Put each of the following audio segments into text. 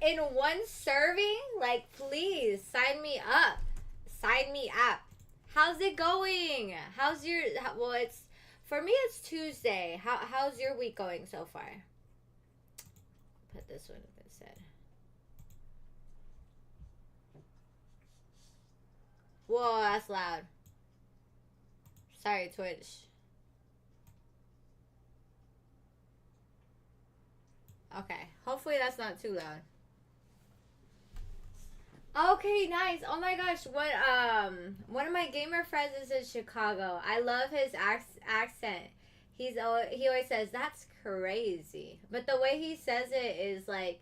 in one serving? Like, please sign me up. Sign me up. How's it going? How's your? Well, it's for me. It's Tuesday. How's your week going so far? Put this one up instead. Whoa, that's loud. Sorry, Twitch. Okay. Hopefully that's not too loud. Okay, nice. Oh my gosh, what one of my gamer friends is in Chicago. I love his accent. He always says that's crazy. But the way he says it is like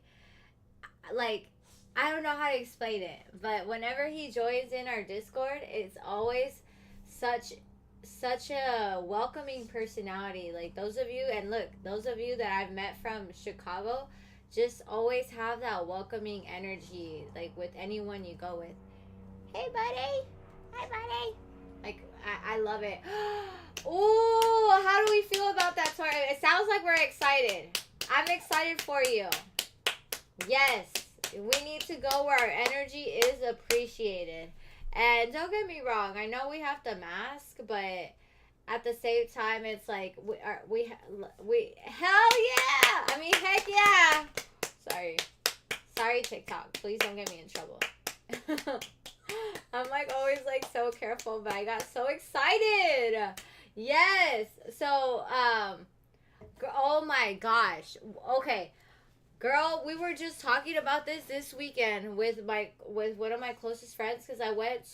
I don't know how to explain it, but whenever he joins in our Discord, it's always such such a welcoming personality. Like those of you, and look, those of you that I've met from Chicago, just always have that welcoming energy, like with anyone you go with. Hey, buddy. Hi, buddy. Like I love it. Ooh, how do we feel about that, Tori? It sounds like we're excited. I'm excited for you. Yes, we need to go where our energy is appreciated. And don't get me wrong, I know we have to mask, but at the same time, it's like we hell yeah! I mean, heck yeah! Sorry, sorry TikTok. Please don't get me in trouble. I'm like always like so careful, but I got so excited. Yes. So oh my gosh. Okay. Girl, we were just talking about this weekend with one of my closest friends because I went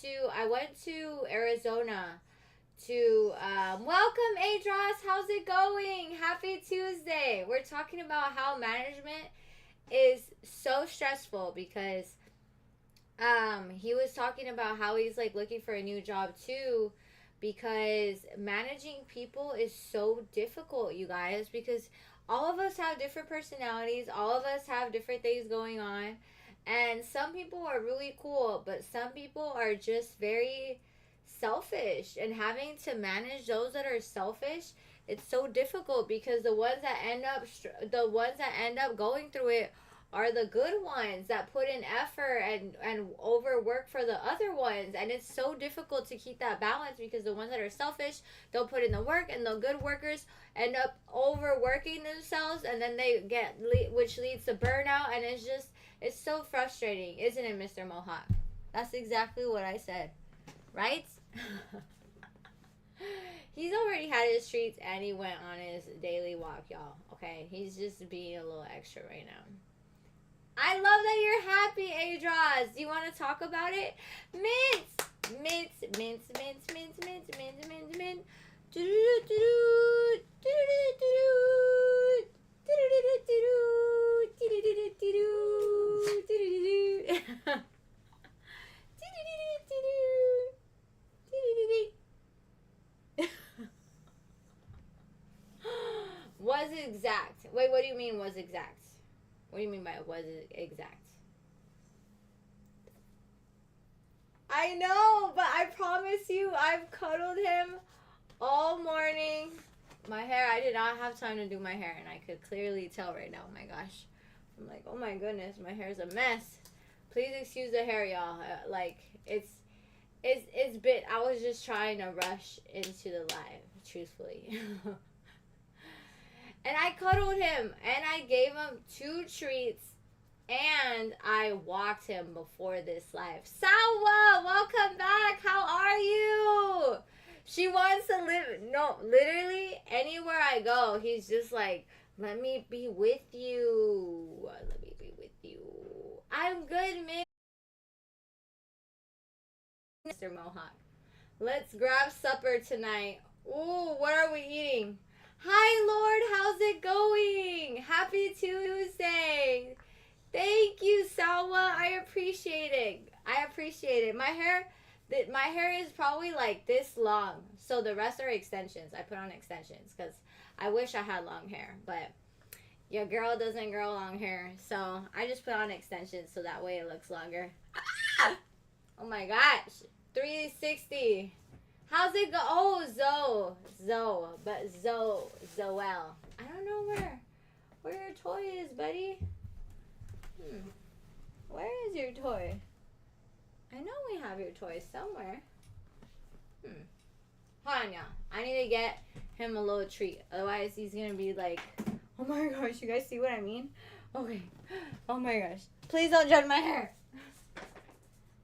to Arizona to welcome Adros. How's it going? Happy Tuesday. We're talking about how management is so stressful because he was talking about how he's like looking for a new job too because managing people is so difficult, you guys, because all of us have different personalities, all of us have different things going on, and some people are really cool, but some people are just very selfish, and having to manage those that are selfish, it's so difficult because the ones that end up going through it are the good ones that put in effort and overwork for the other ones, and it's so difficult to keep that balance because the ones that are selfish don't put in the work, and the good workers end up overworking themselves, and then they get which leads to burnout, and it's so frustrating, isn't it, Mr. Mohawk? That's exactly what I said, right? He's already had his treats and he went on his daily walk, y'all. Okay, he's just being a little extra right now. I love that you're happy, Adros. Do you want to talk about it? Mints, mints, mints, mints, mints, mints, mints, mints, mints. Was exact. Wait, what do you mean was exact? What do you mean by was it exact? I know, but I promise you, I've cuddled him all morning. My hair, I did not have time to do my hair, and I could clearly tell right now. Oh my gosh. I'm like, oh my goodness, my hair's a mess. Please excuse the hair, y'all. Like, it's bit, I was just trying to rush into the live, truthfully. And I cuddled him, and I gave him 2 treats, and I walked him before this live. Sawa, welcome back. How are you? She wants to live. No, literally, anywhere I go, he's just like, let me be with you. Let me be with you. I'm good, man. Mr. Mohawk. Let's grab supper tonight. Ooh, what are we eating? Hi, Lord. How's it going? Happy Tuesday. Thank you, Salwa. I appreciate it. I appreciate it. My hair is probably like this long. So the rest are extensions. I put on extensions because I wish I had long hair. But your girl doesn't grow long hair. So I just put on extensions so that way it looks longer. Ah! Oh my gosh. 360. How's it go? Oh, Zoel. I don't know where your toy is, buddy. is your toy? I know we have your toy somewhere. Hold on, y'all. I need to get him a little treat. Otherwise, he's gonna be like, oh my gosh, you guys see what I mean? Okay. Oh my gosh. Please don't judge my hair.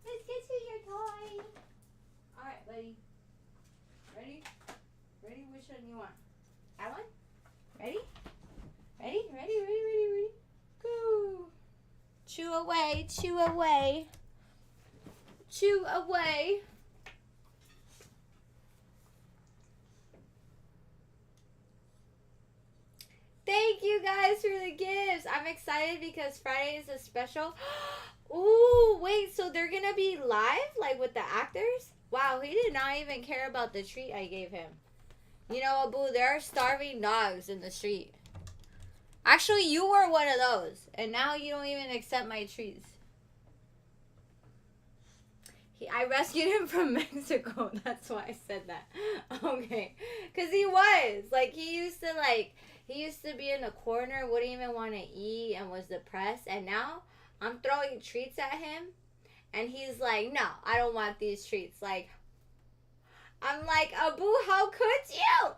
Let's get you your toy. Alright, buddy. Ready? Ready? Which one you want? That one? Ready? Ready? Ready? Ready? Ready? Ready? Go. Chew away. Chew away. Chew away. Thank you guys for the gifts. I'm excited because Friday is a special. Ooh, wait, so they're gonna be live, like with the actors? Wow, he did not even care about the treat I gave him. You know, Abu, there are starving dogs in the street. Actually, you were one of those, and now you don't even accept my treats. I rescued him from Mexico. That's why I said that. Okay, because he was like he used to be in the corner, wouldn't even want to eat, and was depressed. And now I'm throwing treats at him, and he's like, "No, I don't want these treats." Like, I'm like, Abu, how could you?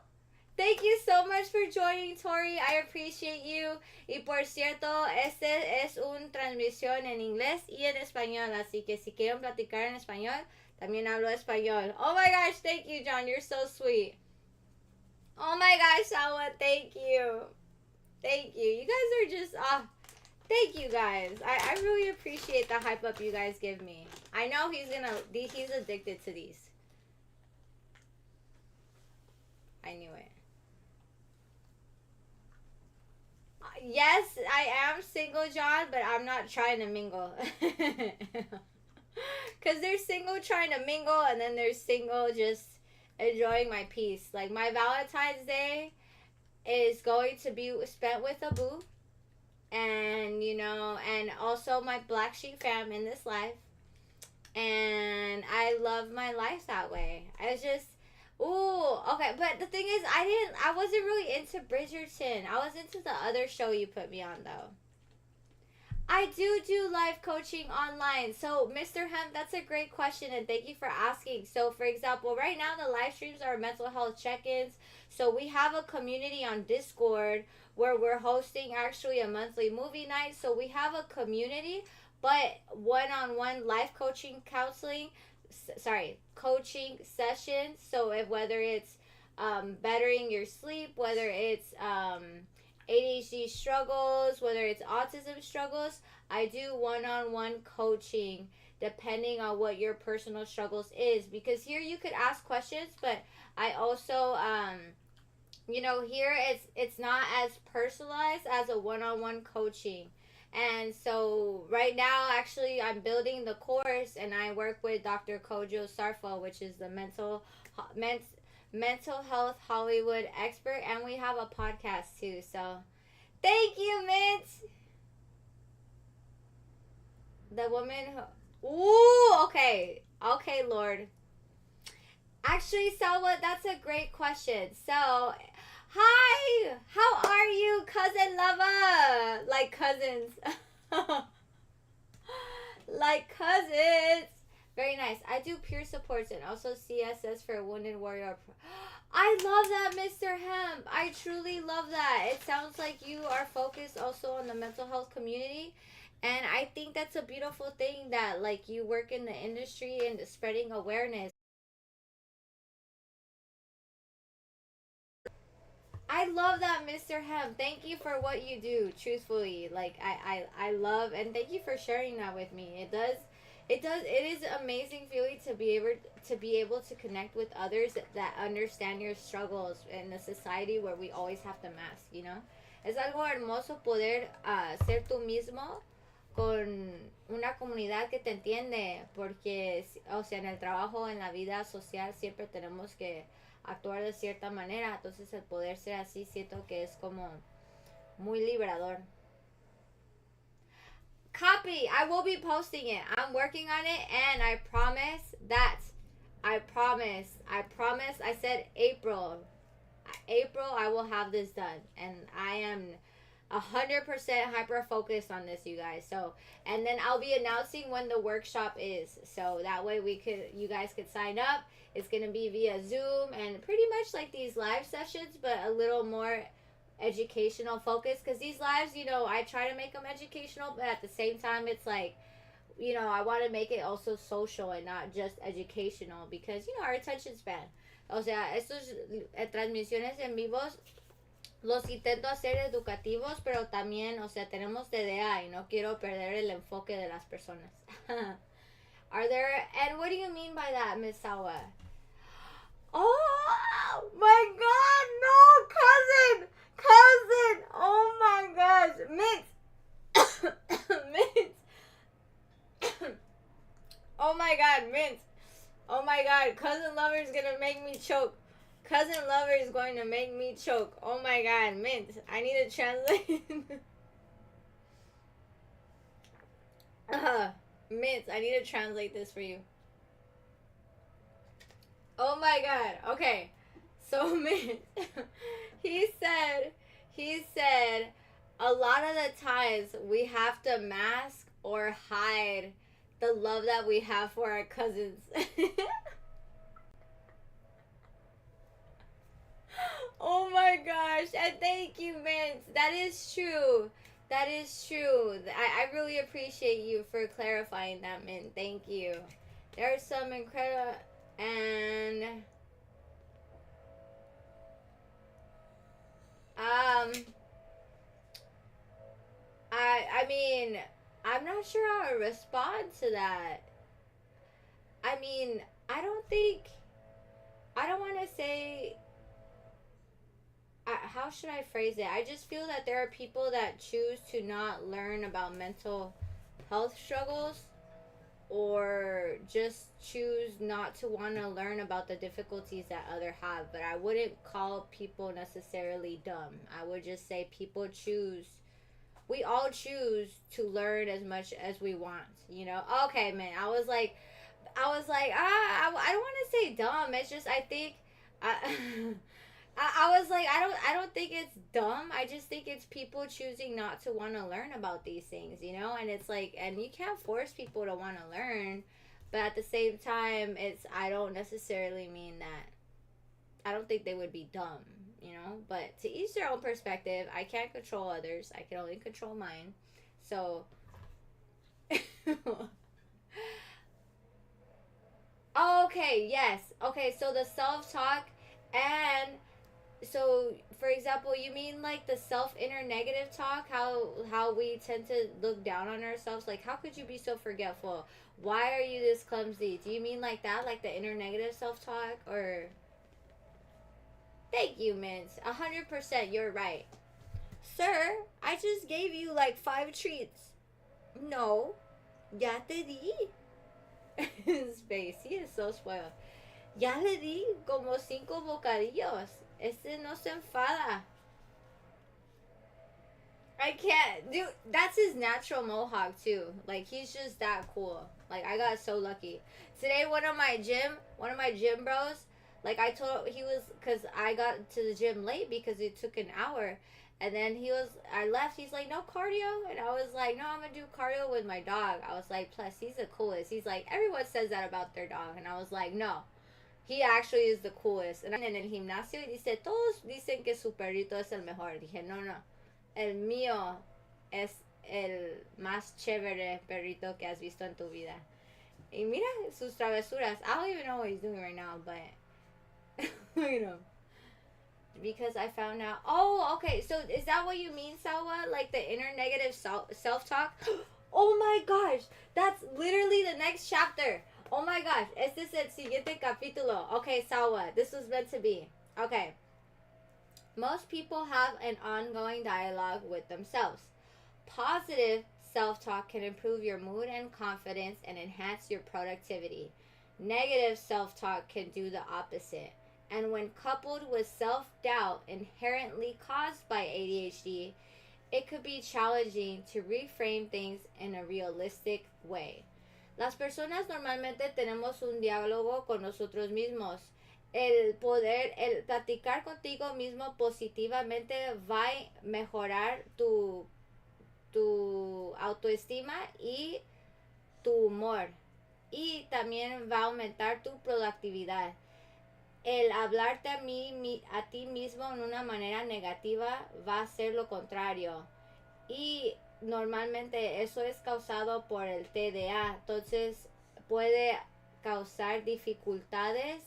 Thank you so much for joining, Tori. I appreciate you. Y por cierto, este es una transmisión en inglés y en español. Así que si quieren platicar en español, también hablo español. Oh my gosh, thank you, John. You're so sweet. Oh my gosh, Salwa, thank you. Thank you. You guys are just, thank you guys. I really appreciate the hype up you guys give me. I know he's addicted to these. I knew it. Yes, I am single, John, but I'm not trying to mingle. Because there's single trying to mingle, and then there's single just enjoying my peace. Like, my Valentine's Day is going to be spent with Abu. And, you know, and also my Black Sheep fam in this life. And I love my life that way. I just... Ooh, okay, but the thing is, I wasn't really into Bridgerton. I was into the other show you put me on, though. I do live coaching online. So, Mr. Hemp, that's a great question, and thank you for asking. So, for example, right now the live streams are mental health check-ins. So, we have a community on Discord where we're hosting actually a monthly movie night. So, we have a community, but one-on-one life coaching coaching sessions. So whether it's bettering your sleep, whether it's ADHD struggles, whether it's autism struggles, I do one-on-one coaching depending on what your personal struggles is. Because here you could ask questions, but I also you know, here it's not as personalized as a one-on-one coaching. And so right now, actually, I'm building the course, and I work with Dr. Kojo Sarfo, which is the mental health Hollywood expert, and we have a podcast too. So, thank you, Mint. The woman who... Ooh, okay. Okay, Lord. Actually, Salwa, that's a great question. So... Hi! How are you, cousin lover? Like cousins. Like cousins. Very nice. I do peer supports and also CSS for Wounded Warrior. I love that, Mr. Hemp. I truly love that. It sounds like you are focused also on the mental health community. And I think that's a beautiful thing that, like, you work in the industry and spreading awareness. I love that, Mr. Hemp. Thank you for what you do, truthfully. Like, I love, and thank you for sharing that with me. It is an amazing feeling to be able to connect with others that understand your struggles in a society where we always have to mask, you know? Es algo hermoso poder ser tú mismo con una comunidad que te entiende, porque, o sea, en el trabajo, en la vida social, siempre tenemos que actuar de cierta manera. Entonces el poder ser así siento que es como muy liberador. Copy. I will be posting it. I'm working on it, and I promise I said April I will have this done, and I am 100% hyper focused on this, you guys. So, and then I'll be announcing when the workshop is, so that way you guys could sign up. It's gonna be via Zoom and pretty much like these live sessions, but a little more educational focus. Because these lives, I try to make them educational, but at the same time, it's like, I want to make it also social and not just educational, because our attention span. O sea, estos transmisiones en vivos los intento hacer educativos, pero también, o sea, tenemos de idea y no quiero perder el enfoque de las personas. Are there, and what do you mean by that, Miss Sawa? Oh my God, no, cousin, oh my gosh, Mint, Mint, oh my God, Mint, oh my God, cousin lover is gonna make me choke. Cousin lover is going to make me choke. Oh my God, Mint. I need to translate. Mint, I need to translate this for you. Oh my God. Okay. So Mint, he said, a lot of the times we have to mask or hide the love that we have for our cousins. Oh my gosh, and thank you, Mint. That is true. That is true. I really appreciate you for clarifying that, Mint. Thank you. There's some incredible, and I mean, I'm not sure how to respond to that. I mean, I don't want to say, how should I phrase it? I just feel that there are people that choose to not learn about mental health struggles, or just choose not to want to learn about the difficulties that others have. But I wouldn't call people necessarily dumb. I would just say we all choose to learn as much as we want, Okay, man. I was like, I don't want to say dumb. It's just, I think, I was like, I don't think it's dumb. I just think it's people choosing not to want to learn about these things, And it's like, and you can't force people to want to learn, but at the same time, I don't necessarily mean that. I don't think they would be dumb, But to each their own perspective. I can't control others. I can only control mine. So. Okay, yes. Okay, so the self-talk, and so for example, you mean like the self-inner negative talk, how we tend to look down on ourselves, like, how could you be so forgetful, why are you this clumsy? Do you mean like that, like the inner negative self-talk? Or thank you, Mint. 100%, you're right. Sir, I just gave you like 5 treats. No, ya te di. His face, he is so spoiled. Ya le di como 5 bocadillos. Este no se enfada. I can't. Dude, that's his natural mohawk too. Like, he's just that cool. Like, I got so lucky. Today, one of my gym bros, like, because I got to the gym late because it took an hour. And then I left, he's like, no cardio? And I was like, no, I'm going to do cardio with my dog. I was like, plus, he's the coolest. He's like, everyone says that about their dog. And I was like, no. He actually is the coolest. And en el gimnasio y dice, todos dicen que su perrito es el mejor. Dije, no. El mío es el más chévere perrito que has visto en tu vida. Y mira sus travesuras. I don't even know what he's doing right now, but because I found out. Oh, okay. So is that what you mean, Salwa? Like the inner negative self-talk? Oh my gosh. That's literally the next chapter. Oh my gosh. Este es el siguiente capítulo. Okay, Salwa. This was meant to be. Okay. Most people have an ongoing dialogue with themselves. Positive self-talk can improve your mood and confidence and enhance your productivity. Negative self-talk can do the opposite. And when coupled with self-doubt inherently caused by ADHD, it could be challenging to reframe things in a realistic way. Las personas normalmente tenemos un diálogo con nosotros mismos. el platicar contigo mismo positivamente va a mejorar tu autoestima y tu humor. Y también va a aumentar tu productividad. El hablarte a ti mismo en una manera negativa va a ser lo contrario. Y normalmente eso es causado por el TDA. Entonces puede causar dificultades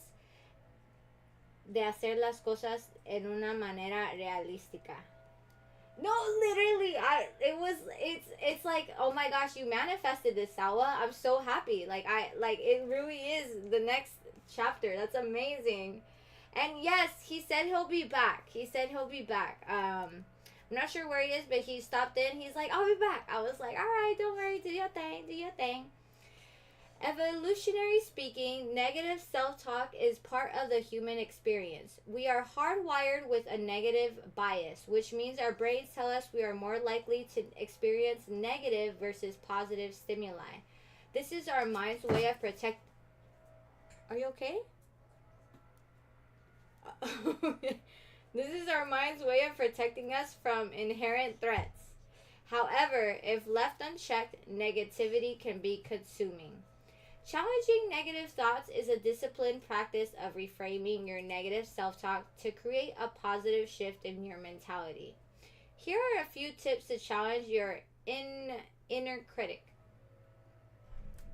de hacer las cosas en una manera realística. No, literally, it's like, oh my gosh, you manifested this, Sawa. I'm so happy. Like it really is the next chapter. That's amazing. And yes, he said he'll be back. He said he'll be back. I'm not sure where he is, but he stopped in. He's like, I'll be back. I was like, all right, don't worry, do your thing, do your thing. Evolutionary speaking, negative self talk is part of the human experience. We are hardwired with a negative bias, which means our brains tell us we are more likely to experience negative versus positive stimuli. This is our mind's way of protect. Are you okay? This is our mind's way of protecting us from inherent threats. However, if left unchecked, negativity can be consuming. Challenging negative thoughts is a disciplined practice of reframing your negative self talk to create a positive shift in your mentality. Here are a few tips to challenge your inner critic.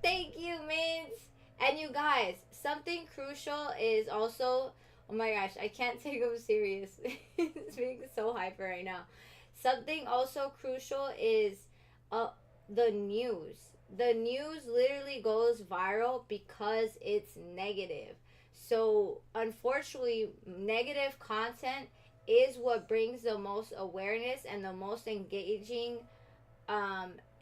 Thank you, Mint! And you guys, something crucial is also. Oh my gosh, I can't take him serious. It's being so hyper right now. Something also crucial is the news. The news literally goes viral because it's negative. So, unfortunately, negative content is what brings the most awareness and the most engaging.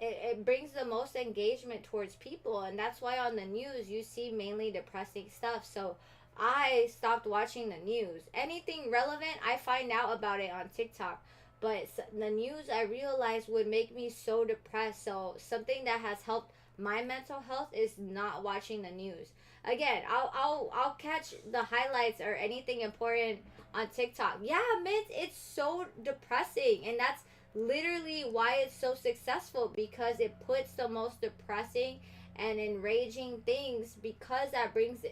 It brings the most engagement towards people, and that's why on the news you see mainly depressing stuff. So, I stopped watching the news. Anything relevant, I find out about it on TikTok. But the news I realized would make me so depressed. So something that has helped my mental health is not watching the news. Again, I'll catch the highlights or anything important on TikTok. Yeah, Mint, it's so depressing, and that's literally why it's so successful, because it puts the most depressing and enraging things, because that brings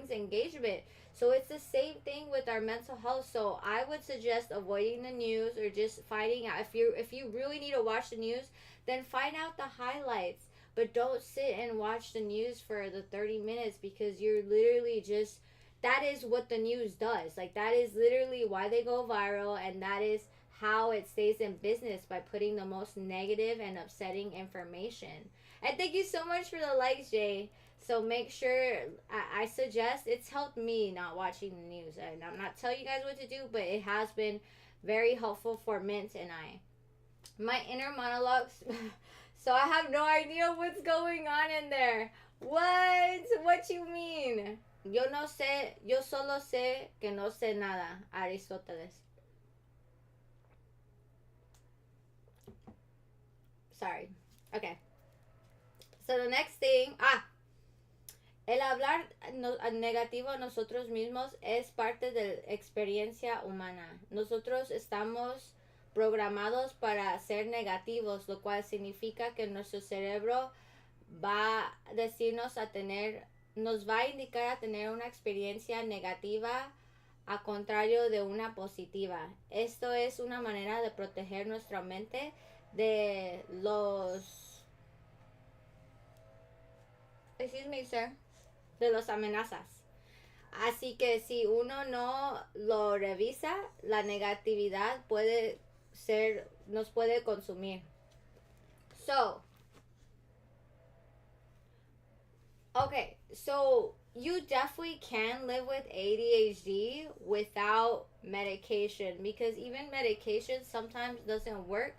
engagement. So it's the same thing with our mental health. So I would suggest avoiding the news, or just finding out, if you really need to watch the news, then find out the highlights. But don't sit and watch the news for the 30 minutes, because you're literally just, that is what the news does. Like, that is literally why they go viral, and that is how it stays in business, by putting the most negative and upsetting information. And thank you so much for the likes, Jay. So make sure, I suggest, it's helped me not watching the news. And I'm not telling you guys what to do, but it has been very helpful for Mint and I. My inner monologues. So I have no idea what's going on in there. What? What you mean? Yo no sé, yo solo sé que no sé nada. Aristóteles. Sorry. Okay. So the next thing. El hablar negativo a nosotros mismos es parte de la experiencia humana. Nosotros estamos programados para ser negativos, lo cual significa que nuestro cerebro va a decirnos nos va a indicar a tener una experiencia negativa a contrario de una positiva. Esto es una manera de proteger nuestra mente de excuse me, sir, de las amenazas. Así que si uno no lo revisa, la negatividad nos puede consumir. So, okay, so you definitely can live with ADHD without medication, because even medication sometimes doesn't work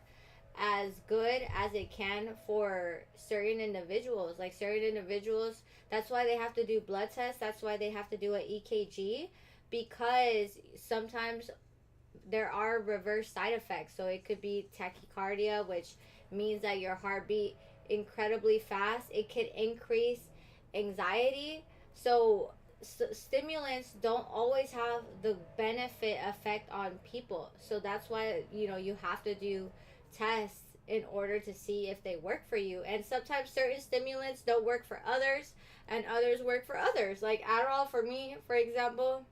as good as it can for certain individuals. Like, certain individuals, that's why they have to do blood tests, that's why they have to do an EKG, because sometimes there are reverse side effects. So it could be tachycardia, which means that your heart beat incredibly fast. It could increase anxiety. So stimulants don't always have the benefit effect on people. So that's why, you have to do tests in order to see if they work for you. And sometimes certain stimulants don't work for others, and others work for others. Like Adderall for me, for example,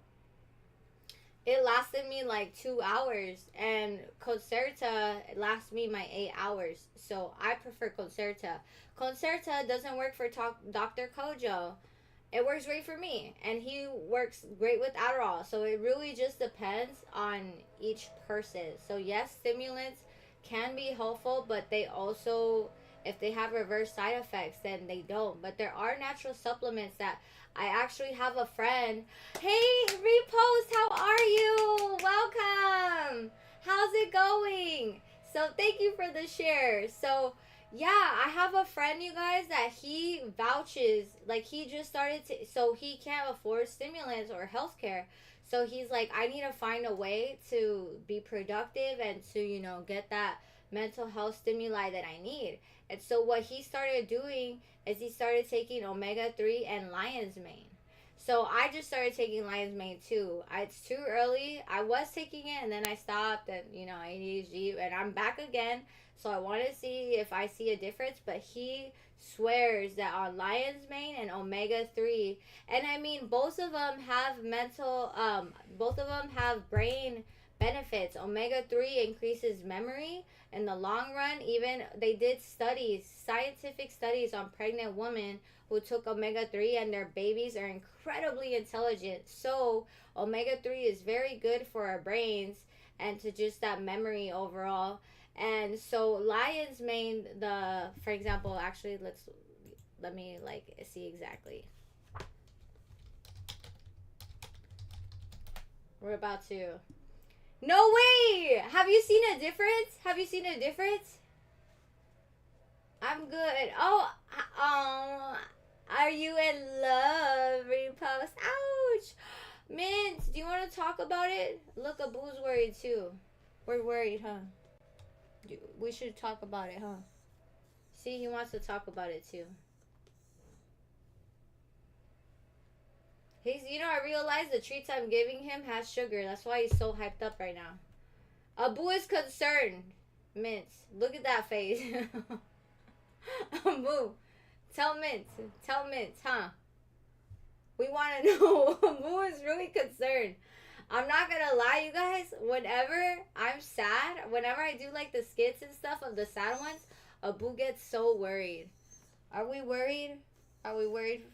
it lasted me like 2 hours, and Concerta lasts me my 8 hours. So I prefer Concerta. Concerta doesn't work for Dr. Kojo. It works great for me, and he works great with Adderall. So it really just depends on each person. So yes, stimulants can be helpful, but they also, if they have reverse side effects, then they don't. But there are natural supplements that I actually have a friend. Hey, Repost, how are you? Welcome. How's it going? So thank you for the share. So yeah, I have a friend, you guys, that he vouches, like he just started to, so he can't afford stimulants or healthcare. So he's like, I need to find a way to be productive and to, get that mental health stimuli that I need. And so what he started doing is he started taking omega 3 and lion's mane. So I just started taking lion's mane too. It's too early. I was taking it and then I stopped, and ADHD, and I'm back again. So I want to see if I see a difference. But he swears that on lion's mane and omega 3, and I mean both of them have both of them have brain benefits. Omega 3 increases memory in the long run. Even they did scientific studies on pregnant women who took omega 3, and their babies are incredibly intelligent. So omega 3 is very good for our brains and to just that memory overall. And so lion's mane, for example, actually, let me see exactly. We're about to. No way! Have you seen a difference? Have you seen a difference? I'm good. Oh, are you in love? Repost. Ouch. Mint, do you want to talk about it? Look, Abu's worried too. We're worried, huh? We should talk about it, huh? See, he wants to talk about it too. I realized the treats I'm giving him has sugar. That's why he's so hyped up right now. Abu is concerned. Mint, look at that face. Abu, tell Mint, huh? We want to know. Abu is really concerned. I'm not gonna lie, you guys. Whenever I'm sad, whenever I do like the skits and stuff of the sad ones, Abu gets so worried. Are we worried? Are we worried?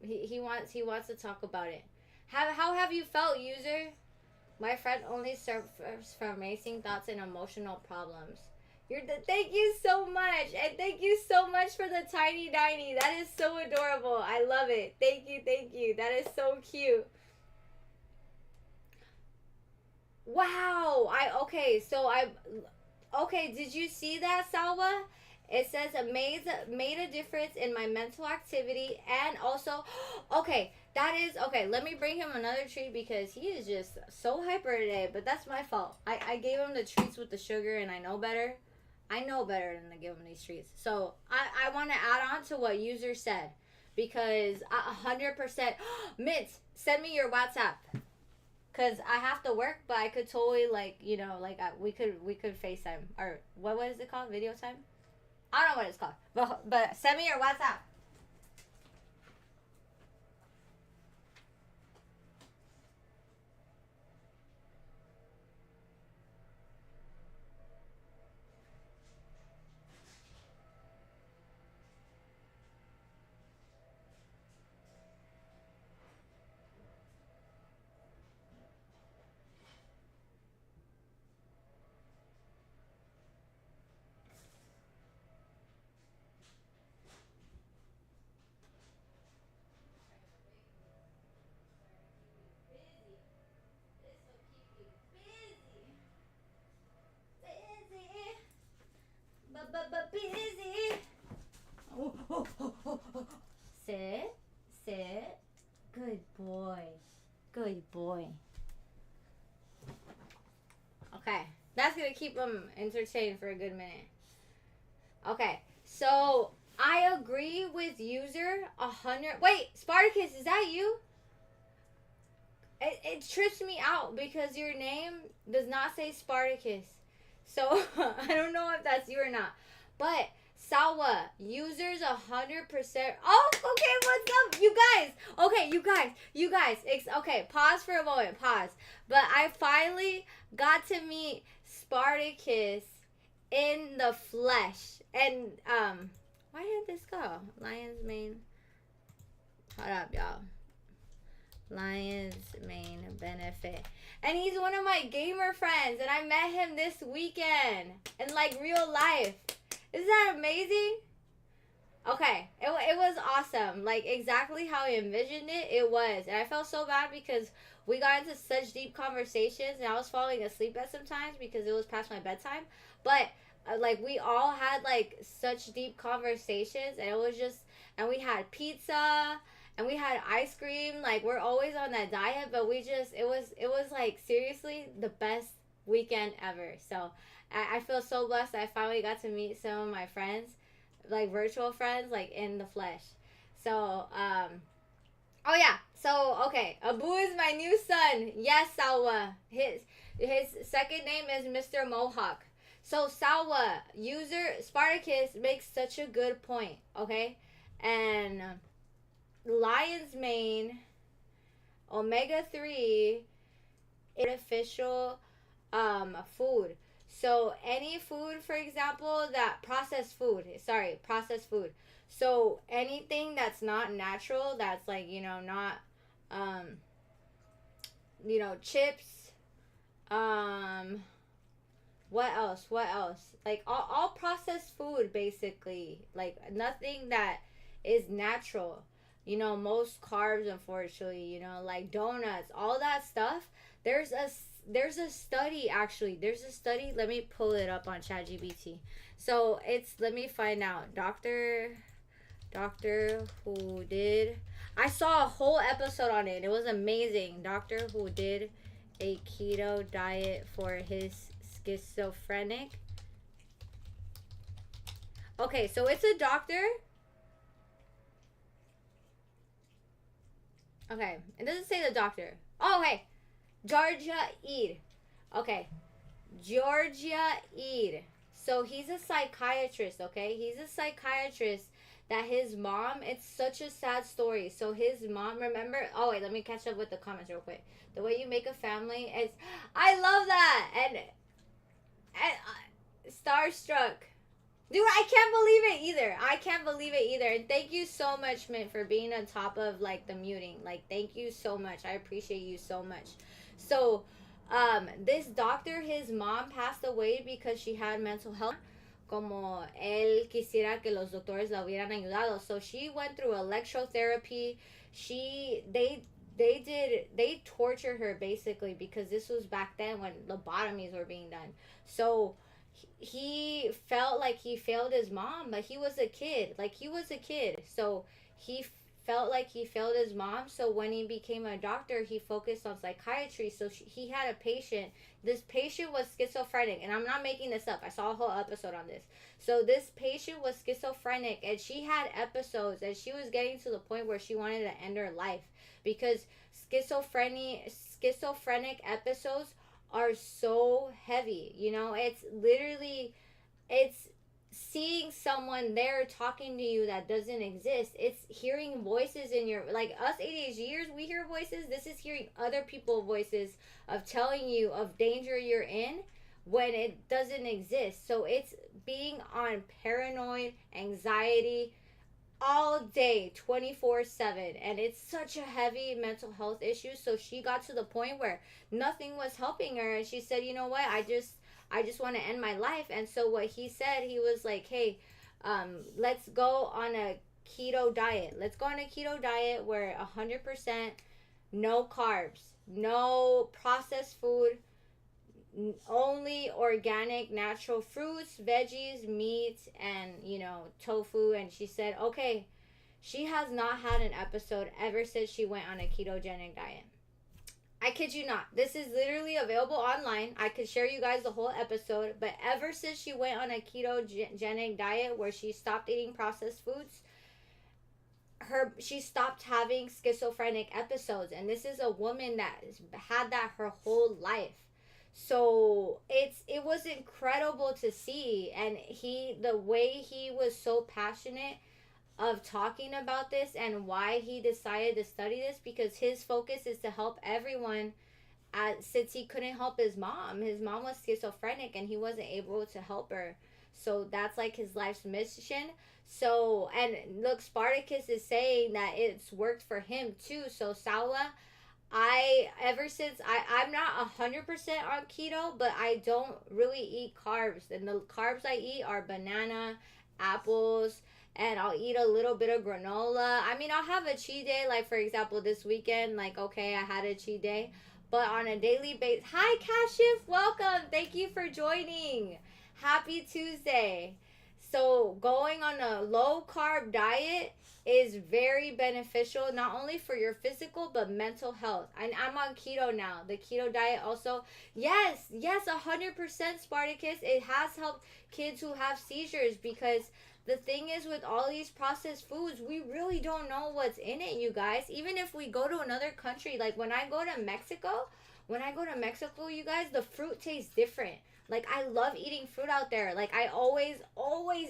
He wants to talk about it. How have you felt, user? My friend only suffers from racing thoughts and emotional problems. Thank you so much, and thank you so much for the tiny diny. That is so adorable. I love it. Thank you. That is so cute. Wow. Okay, did you see that, Salva? It says it made a difference in my mental activity, and also okay, that is okay, let me bring him another treat because he is just so hyper today, but that's my fault. I gave him the treats with the sugar, and I know better. I know better than to give him these treats. So I want to add on to what user said, because 100% Mint, send me your WhatsApp. Cause I have to work, but I could totally we could FaceTime, or what is it called? Video time? I don't know what it's called, but send me your WhatsApp. Busy. Sit. Good boy. Okay, that's gonna keep him entertained for a good minute. Okay, so I agree with user 100. Wait, Spartacus, is that you? it trips me out because your name does not say Spartacus. So I don't know if that's you or not. But Sawa, users 100%. Oh, okay, what's up, you guys? Okay, you guys. Okay, pause for a moment, pause. But I finally got to meet Spartacus in the flesh, and why did this go? Lion's Mane. Hold up, y'all. Lion's Mane benefit. And he's one of my gamer friends, and I met him this weekend in like real life. Isn't that amazing? Okay, it was awesome. Like exactly how I envisioned it, it was. And I felt so bad because we got into such deep conversations and I was falling asleep at sometimes because it was past my bedtime. But like we all had like such deep conversations and it was just, and we had pizza and we had ice cream. Like we're always on that diet, but we just, it was like seriously the best weekend ever. So I feel so blessed that I finally got to meet some of my friends, like virtual friends, like in the flesh. So oh yeah, so okay, Abu is my new son. Yes, Salwa. His second name is Mr. Mohawk. So Salwa, user Spartacus makes such a good point, okay? And lion's mane, omega 3, artificial food. So any food, for example, that processed food. So anything that's not natural, that's like, not um chips, um what else? What else? Like all processed food basically. Like nothing that is natural. Most carbs, unfortunately, like donuts, all that stuff. There's a study actually. There's a study. Let me pull it up on ChatGPT. So it's, let me find out. Doctor Who did. I saw a whole episode on it. It was amazing. Doctor Who did a keto diet for his schizophrenic. Okay, so it's a doctor. Okay, it doesn't say the doctor. Oh, hey, Georgia Eid. Okay, Georgia Eid. So he's a psychiatrist, okay? He's a psychiatrist that his mom, it's such a sad story. So his mom, remember, oh wait, let me catch up with the comments real quick. The way you make a family is, I love that. And starstruck. Dude, I can't believe it either. I can't believe it either. And thank you so much, Mint, for being on top of like the muting. Like, thank you so much. I appreciate you so much. So, this doctor, his mom passed away because she had mental health. Como él quisiera que los doctores la hubieran ayudado. So she went through electrotherapy. They tortured her basically because this was back then when lobotomies were being done. So he felt like he failed his mom, but he was a kid. So he felt like he failed his mom. So when he became a doctor, he focused on psychiatry. So he had a patient. This patient was schizophrenic, and I'm not making this up. I saw a whole episode on this. So this patient was schizophrenic, and she had episodes, and she was getting to the point where she wanted to end her life because schizophrenic episodes are so heavy. It's literally, it's seeing someone there talking to you that doesn't exist. It's hearing voices in your, like us ADHDers, we hear voices. This is hearing other people's voices of telling you of danger you're in when it doesn't exist. So it's being on paranoid anxiety all day 24/7, and it's such a heavy mental health issue. So she got to the point where nothing was helping her, and she said, you know what, I just want to end my life. And so what he said, he was like, hey, let's go on a keto diet. Let's go on a keto diet where 100% no carbs, no processed food, only organic, natural fruits, veggies, meat, and tofu. And she said, okay, she has not had an episode ever since she went on a ketogenic diet. I kid you not. This is literally available online. I could share you guys the whole episode. But ever since she went on a ketogenic diet where she stopped eating processed foods, she stopped having schizophrenic episodes, and this is a woman that had that her whole life. So it was incredible to see, and the way he was so passionate of talking about this and why he decided to study this, because his focus is to help everyone. Since he couldn't help his mom was schizophrenic and he wasn't able to help her, so that's like his life's mission. So, and look, Spartacus is saying that it's worked for him too. So Sawa, I ever since I'm not 100% on keto, but I don't really eat carbs, and the carbs I eat are banana, apples, and I'll eat a little bit of granola. I mean, I'll have a cheat day, like for example this weekend, like okay, I had a cheat day, but on a daily basis. Hi Kashif, welcome. Thank you for joining. Happy Tuesday. So going on a low carb diet is very beneficial, not only for your physical but mental health. And I'm on keto now. The keto diet also, yes, 100% Spartacus. It has helped kids who have seizures, because the thing is with all these processed foods, we really don't know what's in it, you guys. Even if we go to another country, like when I go to Mexico, you guys, the fruit tastes different. Like I love eating fruit out there. Like I always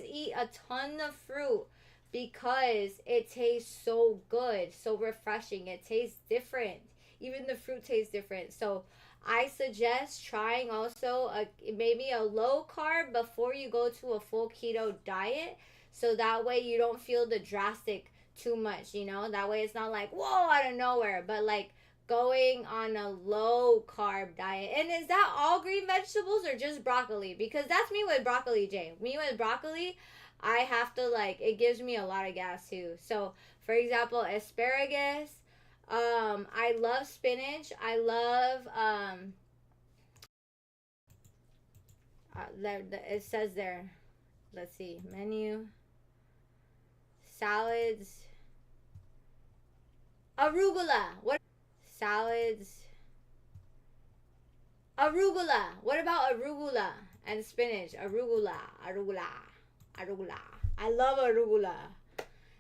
eat a ton of fruit because it tastes so good, so refreshing. It tastes different. Even the fruit tastes different. So I suggest trying also maybe a low carb before you go to a full keto diet, so that way you don't feel the drastic too much, you know? That way it's not like, whoa, out of nowhere, but like going on a low carb diet. And is that all green vegetables or just broccoli? Because that's me with broccoli, Jay. Me with broccoli, I have to like, it gives me a lot of gas too. So for example, asparagus, I love spinach. I love it says there. Let's see, menu, salads, arugula. What salads? Arugula. What about arugula and spinach? Arugula. I love arugula.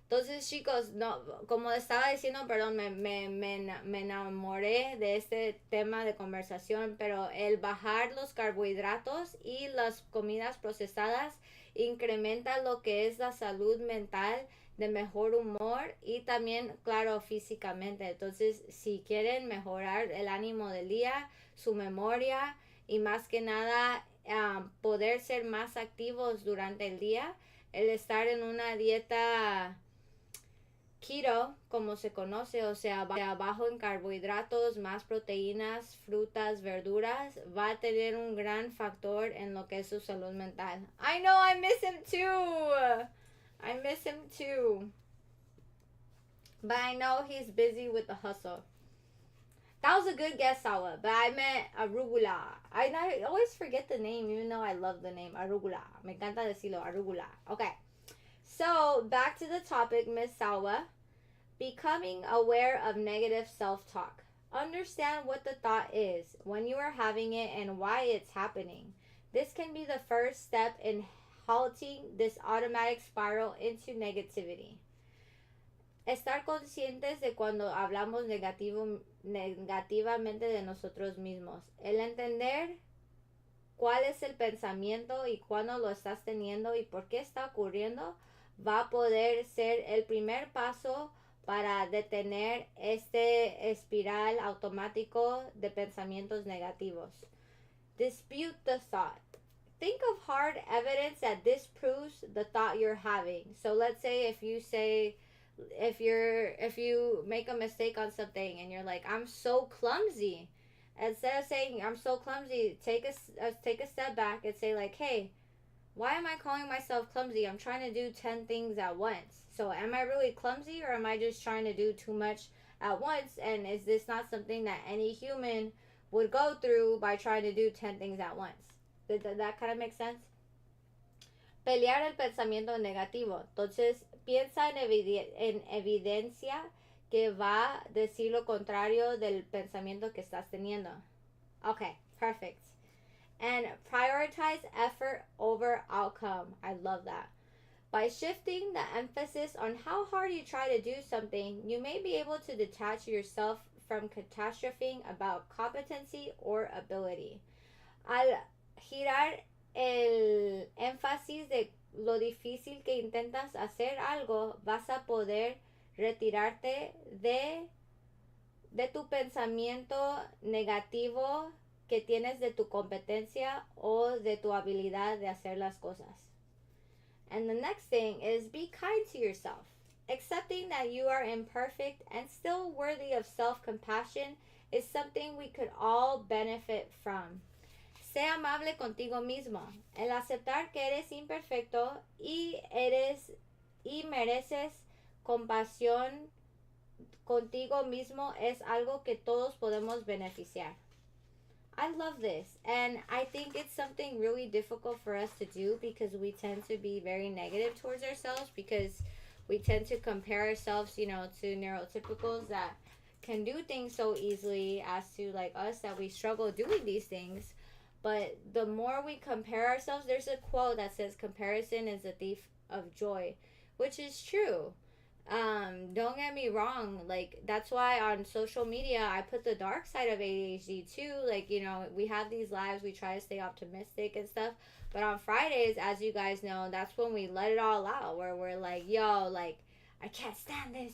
Entonces, chicos, no, como estaba diciendo, perdón, me enamoré de este tema de conversación, pero el bajar los carbohidratos y las comidas procesadas incrementa lo que es la salud mental, de mejor humor y también, claro, físicamente. Entonces, si quieren mejorar el ánimo del día, su memoria y más que nada poder ser más activos durante el día, el estar en una dieta keto, como se conoce, o sea, bajo en carbohidratos, más proteínas, frutas, verduras, va a tener un gran factor en lo que es su salud mental. I know, I miss him too. I miss him too. But I know he's busy with the hustle. That was a good guess, Sawa, but I meant arugula. I always forget the name, even though I love the name arugula. Me encanta decirlo, arugula. Okay. So, back to the topic, Miss Sawa. Becoming aware of negative self-talk. Understand what the thought is, when you are having it, and why it's happening. This can be the first step in halting this automatic spiral into negativity. Estar conscientes de cuando hablamos negativamente de nosotros mismos. El entender cuál es el pensamiento y cuándo lo estás teniendo y por qué está ocurriendo va a poder ser el primer paso para detener este espiral automático de pensamientos negativos. Dispute the thought. Think of hard evidence that disproves the thought you're having. So let's say if you make a mistake on something and you're like, I'm so clumsy. Instead of saying I'm so clumsy, take a step back and say like, hey, why am I calling myself clumsy? I'm trying to do 10 things at once. So am I really clumsy, or am I just trying to do too much at once? And is this not something that any human would go through by trying to do 10 things at once? Does that kind of make sense? Pelear el pensamiento negativo. Entonces, piensa en evidencia que va a decir lo contrario del pensamiento que estás teniendo. Okay, perfect. And prioritize effort over outcome. I love that. By shifting the emphasis on how hard you try to do something, you may be able to detach yourself from catastrophing about competency or ability. Al girar el énfasis de lo difícil que intentas hacer algo, vas a poder retirarte de tu pensamiento negativo que tienes de tu competencia o de tu habilidad de hacer las cosas. And the next thing is be kind to yourself. Accepting that you are imperfect and still worthy of self compassion is something we could all benefit from. Sé amable contigo mismo. El aceptar que eres imperfecto y mereces compasión contigo mismo es algo que todos podemos beneficiar. I love this, and I think it's something really difficult for us to do because we tend to be very negative towards ourselves because we tend to compare ourselves, to neurotypicals that can do things so easily as to like us that we struggle doing these things. But the more we compare ourselves, there's a quote that says comparison is a thief of joy, which is true. Don't get me wrong, like that's why on social media I put the dark side of ADHD too. Like, we have these lives, we try to stay optimistic and stuff, but on Fridays, as you guys know, that's when we let it all out, where we're like, yo, like, I can't stand this,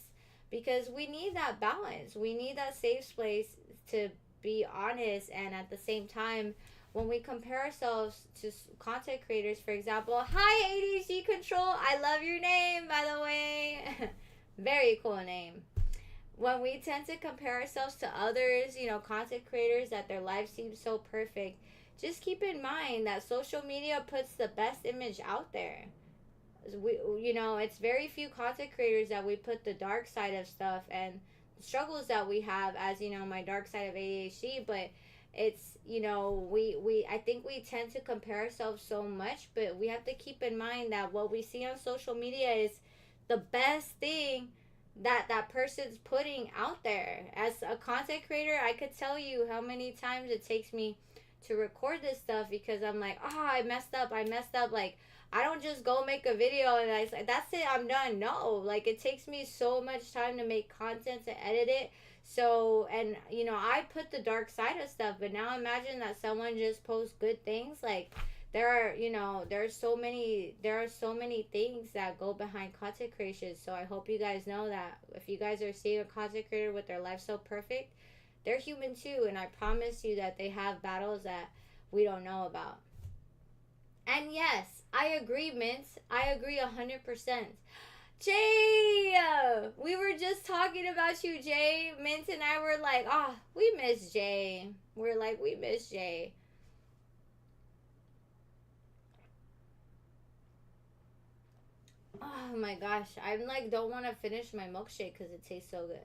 because we need that balance, we need that safe space to be honest. And at the same time, when we compare ourselves to content creators, for example, hi ADHD Control, I love your name, by the way. Very cool name. When we tend to compare ourselves to others, content creators that their life seems so perfect, just keep in mind that social media puts the best image out there. It's very few content creators that we put the dark side of stuff and the struggles that we have, as my dark side of ADHD. But it's, we I think we tend to compare ourselves so much, but we have to keep in mind that what we see on social media is the best thing that person's putting out there. As a content creator, I could tell you how many times it takes me to record this stuff because I'm like, I messed up. Like, I don't just go make a video and I say, that's it, I'm done. No, like, it takes me so much time to make content, to edit it. So, and I put the dark side of stuff, but now imagine that someone just posts good things. Like, there are so many things that go behind content creation. So I hope you guys know that if you guys are seeing a content creator with their life so perfect, they're human too, and I promise you that they have battles that we don't know about. And yes, I agree, Mint. I agree 100%. Jay, we were just talking about you, Jay. Mint and I were like, we miss Jay. We're like, we miss Jay. Oh my gosh, I'm like, don't want to finish my milkshake because it tastes so good.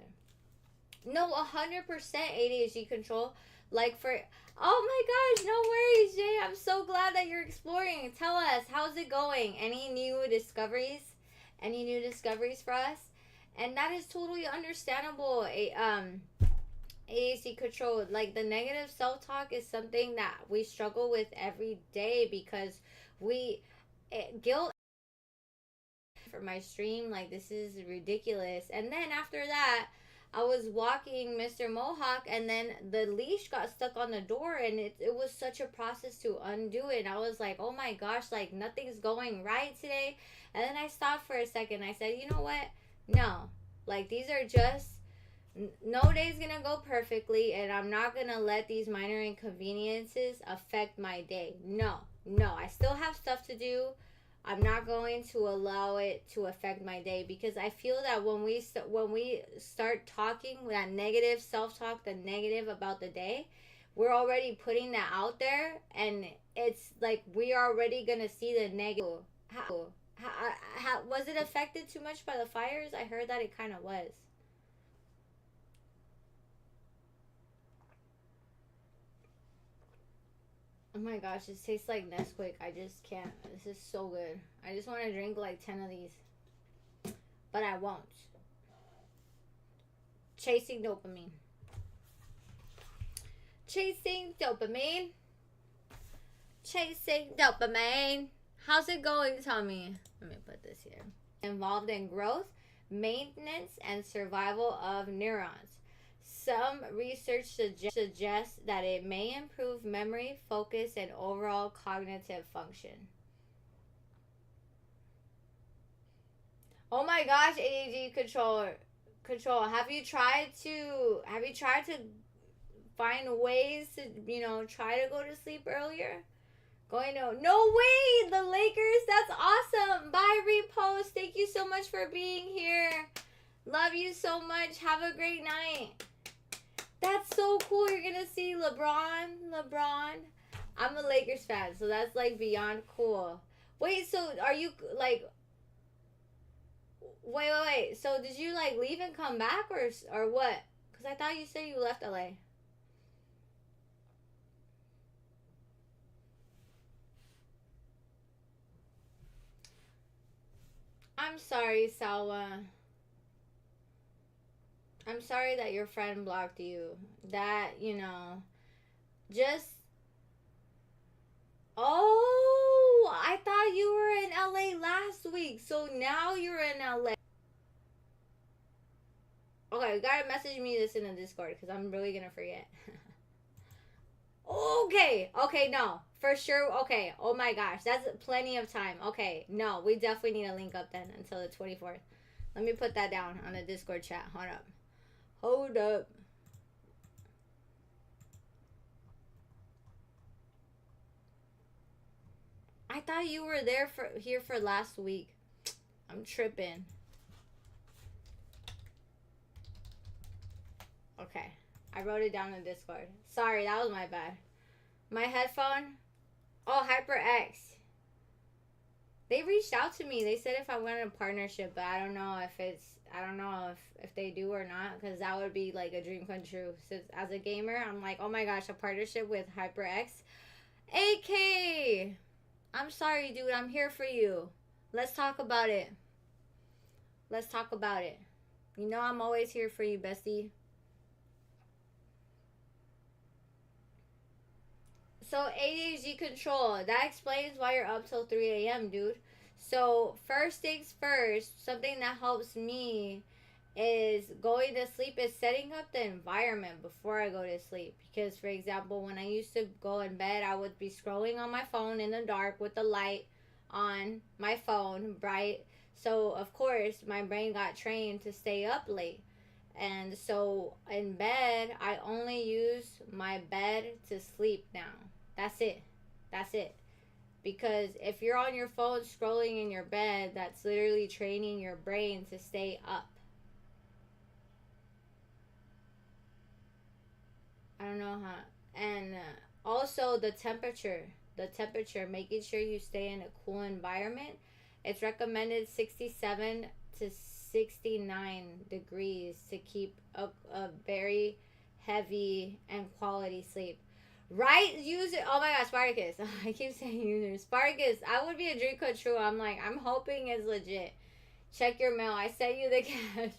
No, 100% ADHD Control. Like, for, oh my gosh, no worries, Jay. I'm so glad that you're exploring. Tell us, how's it going? Any new discoveries? Any new discoveries for us? And that is totally understandable. ADHD Control, like, the negative self-talk is something that we struggle with every day because guilt for my stream, like, this is ridiculous. And then after that, I was walking Mr. Mohawk, and then the leash got stuck on the door, and it was such a process to undo it. And I was like, oh my gosh, like, nothing's going right today. And then I stopped for a second. I said, you know what? No. Like, these are just, no day's gonna go perfectly, and I'm not gonna let these minor inconveniences affect my day. No. I still have stuff to do. I'm not going to allow it to affect my day, because I feel that when we start talking that negative self-talk, the negative about the day, we're already putting that out there, and it's like we are already gonna see the negative. How was it affected too much by the fires? I heard that it kind of was. Oh my gosh, this tastes like Nesquik. I just can't. This is so good. I just want to drink like 10 of these. But I won't. Chasing dopamine. Chasing dopamine. Chasing dopamine. How's it going, Tommy? Let me put this here. Involved in growth, maintenance, and survival of neurons. Some research suggests that it may improve memory, focus, and overall cognitive function. Oh my gosh, ADHD control. Have you tried to find ways to, try to go to sleep earlier? No way, the Lakers, that's awesome. Bye, Repost. Thank you so much for being here. Love you so much. Have a great night. That's so cool. You're gonna see LeBron. I'm a Lakers fan, so that's like beyond cool. Wait, so are you like wait. So did you like leave and come back or what? Cuz I thought you said you left LA. I'm sorry, Salwa. I'm sorry that your friend blocked you. That, just. Oh, I thought you were in LA last week. So now you're in LA. Okay, you gotta message me this in the Discord because I'm really gonna forget. Okay, no. For sure, okay. Oh my gosh, that's plenty of time. Okay, no, we definitely need to link up then until the 24th. Let me put that down on the Discord chat. Hold up. I thought you were here for last week. I'm tripping. Okay. I wrote it down in Discord. Sorry, that was my bad. My headphone. Oh, HyperX. They reached out to me. They said if I wanted a partnership, but I don't know if they do or not, because that would be like a dream come true. So as a gamer, I'm like, oh my gosh, a partnership with HyperX. AK, I'm sorry, dude. I'm here for you. Let's talk about it. You know I'm always here for you, bestie. So ADHD control, that explains why you're up till 3 a.m., dude. So first things first, something that helps me is going to sleep is setting up the environment before I go to sleep. Because, for example, when I used to go in bed, I would be scrolling on my phone in the dark with the light on my phone, bright. So, of course, my brain got trained to stay up late. And so in bed, I only use my bed to sleep now. That's it. Because if you're on your phone scrolling in your bed, that's literally training your brain to stay up. I don't know how. And also the temperature, making sure you stay in a cool environment. It's recommended 67 to 69 degrees to keep a very heavy and quality sleep. Right? Use it. Oh my gosh, Spartacus. I keep saying user. Spartacus, I would be a dream come true. I'm hoping it's legit. Check your mail. I sent you the cash.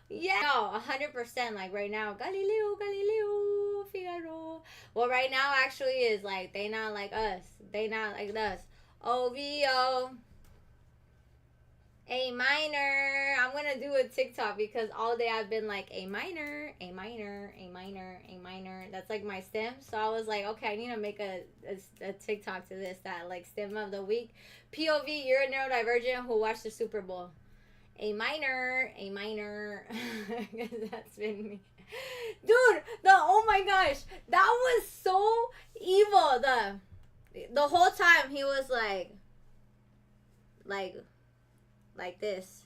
Yeah. No, 100%. Like right now, Galileo, Figaro. Well, right now actually is like, they not like us. OVO. A minor. I'm gonna do a TikTok because all day I've been like A minor. That's like my stem. So I was like, okay, I need to make a TikTok to this, that like stem of the week. POV, you're a neurodivergent who watched the Super Bowl. A minor. That's been me. Dude, oh my gosh, that was so evil. The whole time he was like this.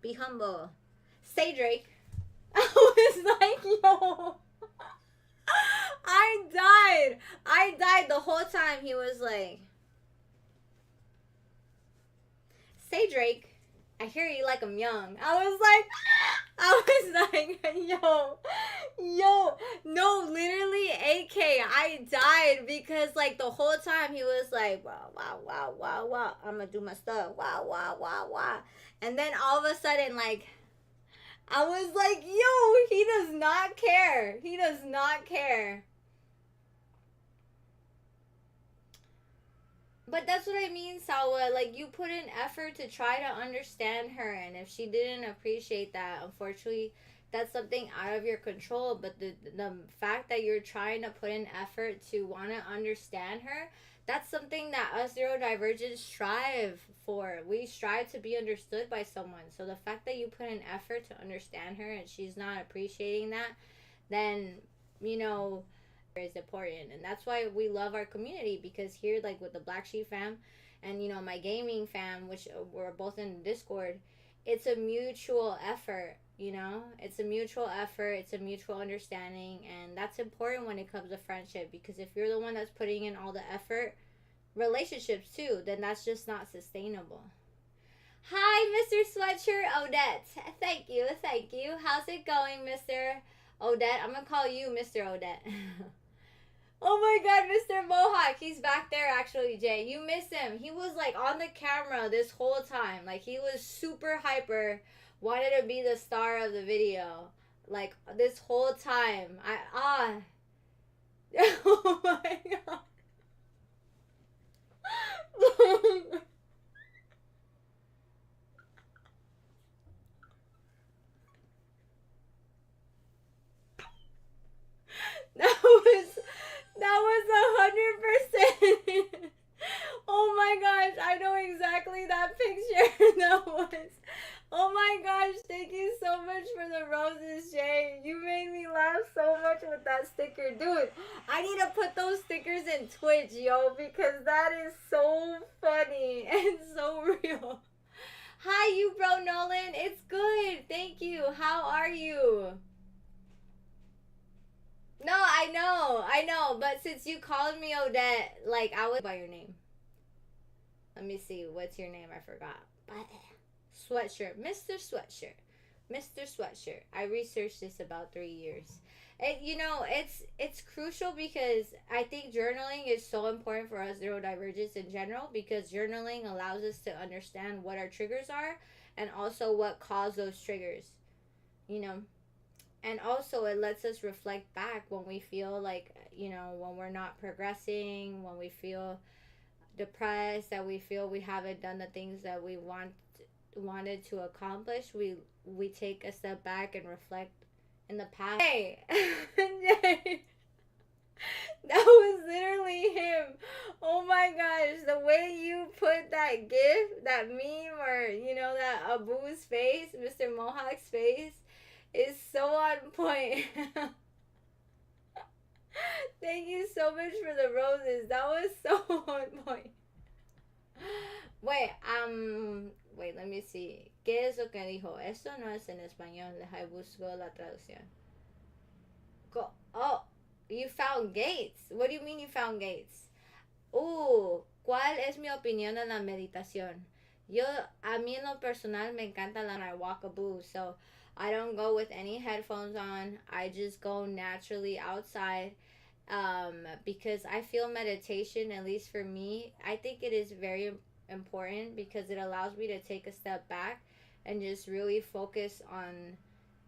Be humble. Say Drake. I was like, yo. I died the whole time. He was like, say Drake. I hear you like I'm young. I was like, yo, no, literally, AK, I died because like the whole time he was like, wow, I'm gonna do my stuff, wow, and then all of a sudden, like, I was like, yo, he does not care. But that's what I mean, Sawa. Like, you put in effort to try to understand her, and if she didn't appreciate that, unfortunately, that's something out of your control. But the fact that you're trying to put in effort to want to understand her, that's something that us neurodivergents strive for. We strive to be understood by someone. So the fact that you put in effort to understand her and she's not appreciating that, then, you know, is important, and that's why we love our community, because here, like with the Black Sheep fam and my gaming fam, which we're both in Discord, it's a mutual effort. It's a mutual effort, it's a mutual understanding, and that's important when it comes to friendship, because if you're the one that's putting in all the effort, relationships too, then that's just not sustainable. Hi, Mr. Sweatshirt Odette. Thank you, thank you. How's it going, Mr. Odette? I'm gonna call you Mr. Odette. Oh my god, Mr. Mohawk. He's back there actually, Jay. You missed him. He was like on the camera this whole time. Like, he was super hyper, wanted to be the star of the video. Like, this whole time. Oh my god. that was 100%. Oh my gosh, I know exactly that picture. That was. Oh my gosh, thank you so much for the roses, Jay. You made me laugh so much with that sticker. Dude, I need to put those stickers in Twitch, yo, because that is so funny and so real. Hi, you bro Nolan. It's good. Thank you. How are you? No, I know. But since you called me Odette, like, I would by your name. Let me see. What's your name? I forgot. Sweatshirt. Mr. Sweatshirt. Mr. Sweatshirt. I researched this about 3 years. It's crucial, because I think journaling is so important for us neurodivergents in general, because journaling allows us to understand what our triggers are and also what caused those triggers. You know, and also it lets us reflect back when we feel like, when we're not progressing, when we feel depressed, that we feel we haven't done the things that we wanted to accomplish. We take a step back and reflect in the past. Hey. That was literally him. Oh my gosh, the way you put that gif, that meme, or that Abu's face, Mr. Mohawk's face, is so on point. Thank you so much for the roses. That was so on point. Wait, let me see. ¿Qué es lo que dijo? Esto no es en español. Deja busco la traducción. Oh, you found Gates. What do you mean you found Gates? ¿Cuál es mi opinión de la meditación? A mí en lo personal me encanta I walk a boo, so I don't go with any headphones on. I just go naturally outside, because I feel meditation, at least for me, I think it is very important, because it allows me to take a step back and just really focus on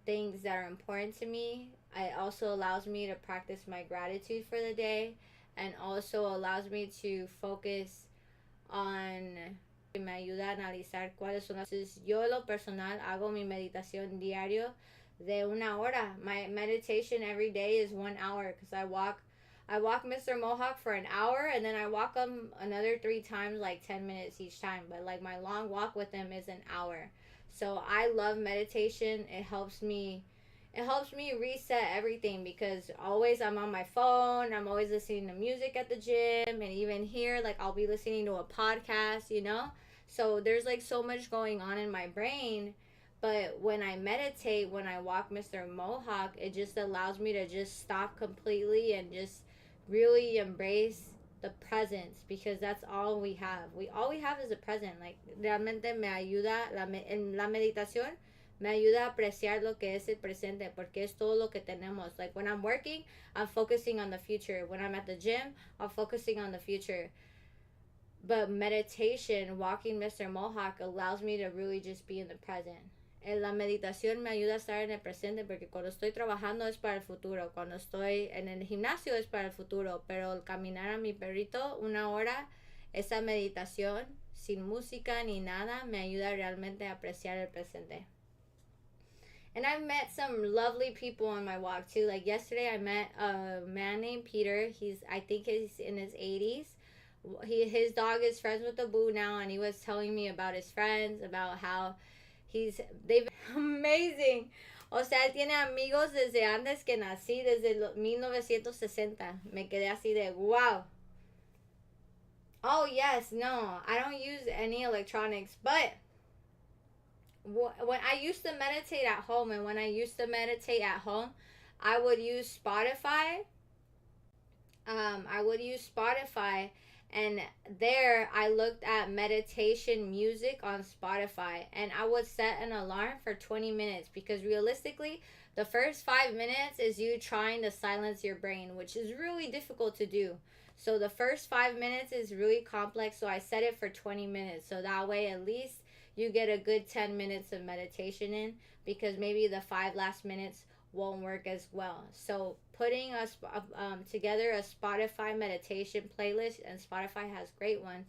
things that are important to me. It also allows me to practice my gratitude for the day, and also allows me to focus on, me ayuda a analizar cuáles son las. Yo lo personal hago mi meditación diario de 1 hora. My meditation every day is 1 hour, because I walk Mr. Mohawk for an hour, and then I walk him another 3 times, like 10 minutes each time. But like, my long walk with him is an hour. So I love meditation. It helps me reset everything, because always I'm on my phone. I'm always listening to music at the gym, and even here, like, I'll be listening to a podcast, So there's like so much going on in my brain. But when I meditate, when I walk Mr. Mohawk, it just allows me to just stop completely and just really embrace the presence, because that's all we have. All we have is the present. Like, realmente me ayuda en la meditación. Me ayuda a apreciar lo que es el presente, porque es todo lo que tenemos. Like, when I'm working, I'm focusing on the future. When I'm at the gym, I'm focusing on the future. But meditation, walking Mr. Mohawk, allows me to really just be in the present. La meditación me ayuda a estar en el presente, porque cuando estoy trabajando es para el futuro, cuando estoy en el gimnasio es para el futuro, pero el caminar a mi perrito 1 hora Esa meditación, sin música ni nada, me ayuda realmente a apreciar el presente. And I've met some lovely people on my walk too. Like yesterday, I met a man named Peter. I think he's in his 80s. His dog is friends with the boo now, and he was telling me about his friends, about how they've amazing. O sea, él tiene amigos desde antes que nací, desde 1960. Me quedé así de wow. Oh yes, no, I don't use any electronics, but when I used to meditate at home, and when I used to meditate at home, I would use Spotify. I would use Spotify, and there I looked at meditation music on Spotify, and I would set an alarm for 20 minutes because realistically, the first 5 minutes is you trying to silence your brain, which is really difficult to do. So the first 5 minutes is really complex, so I set it for 20 minutes. So that way, at least you get a good 10 minutes of meditation in, because maybe the 5 last minutes won't work as well. So putting us together a Spotify meditation playlist, and Spotify has great ones,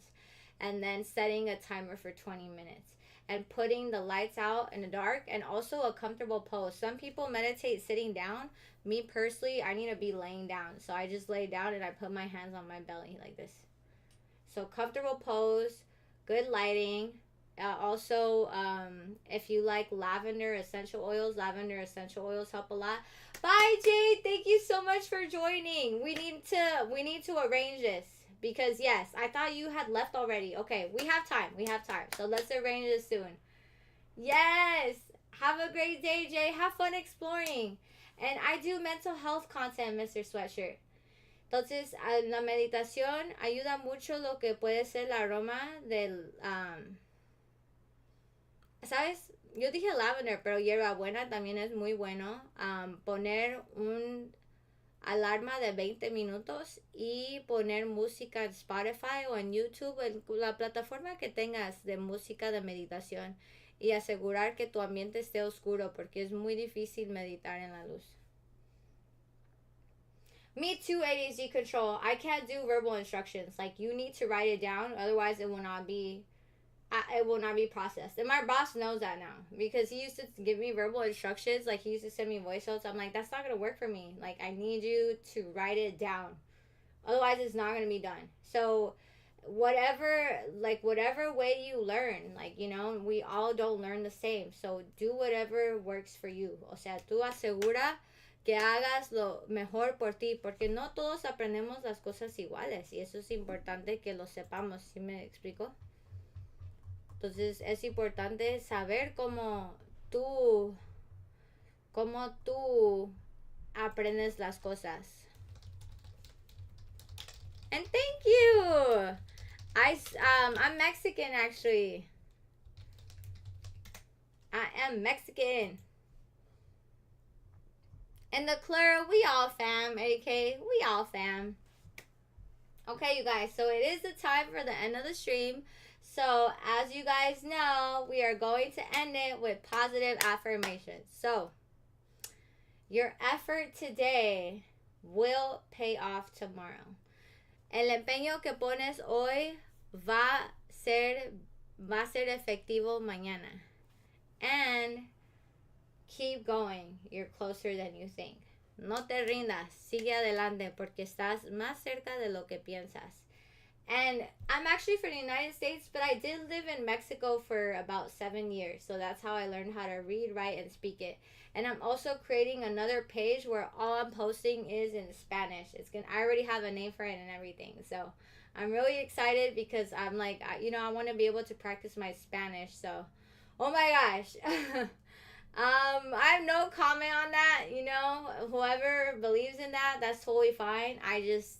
and then setting a timer for 20 minutes and putting the lights out in the dark, and also a comfortable pose. Some people meditate sitting down. Me personally, I need to be laying down. So I just lay down and I put my hands on my belly like this. So comfortable pose, good lighting. Also, if you like lavender essential oils help a lot. Bye, Jade. Thank you so much for joining. We need to arrange this, because yes, I thought you had left already. Okay, we have time. So let's arrange this soon. Yes. Have a great day, Jay. Have fun exploring. And I do mental health content, Mr. Sweatshirt. Entonces, la meditación ayuda mucho lo que puede ser el aroma del... ¿Sabes? Yo dije lavender, pero hierbabuena también es muy bueno. Poner un alarma de 20 minutos y poner música en Spotify o en YouTube, en la plataforma que tengas de música de meditación, y asegurar que tu ambiente esté oscuro, porque es muy difícil meditar en la luz. Me too, ADHD control. I can't do verbal instructions. Like, you need to write it down, otherwise it will not be processed. And my boss knows that now, because he used to give me verbal instructions. Like, he used to send me voice notes. I'm like, that's not gonna work for me. Like, I need you to write it down, otherwise it's not gonna be done. So whatever way you learn, like, we all don't learn the same, so do whatever works for you. O sea, tú asegura que hagas lo mejor por ti, porque no todos aprendemos las cosas iguales, y eso es importante que lo sepamos. ¿Sí me explico? Entonces es importante saber cómo tú aprendes las cosas. And thank you. I'm Mexican, actually. I am Mexican. And the Clara, we all fam, AK. We all fam. Okay, you guys, so it is the time for the end of the stream. So, as you guys know, we are going to end it with positive affirmations. So, your effort today will pay off tomorrow. El empeño que pones hoy va a ser efectivo mañana. And keep going. You're closer than you think. No te rindas. Sigue adelante, porque estás más cerca de lo que piensas. And I'm actually from the United States, but I did live in Mexico for about 7 years. So that's how I learned how to read, write, and speak it. And I'm also creating another page where all I'm posting is in Spanish. I already have a name for it and everything. So I'm really excited, because I'm like, I want to be able to practice my Spanish. So, oh my gosh. I have no comment on that. Whoever believes in that, that's totally fine. I just,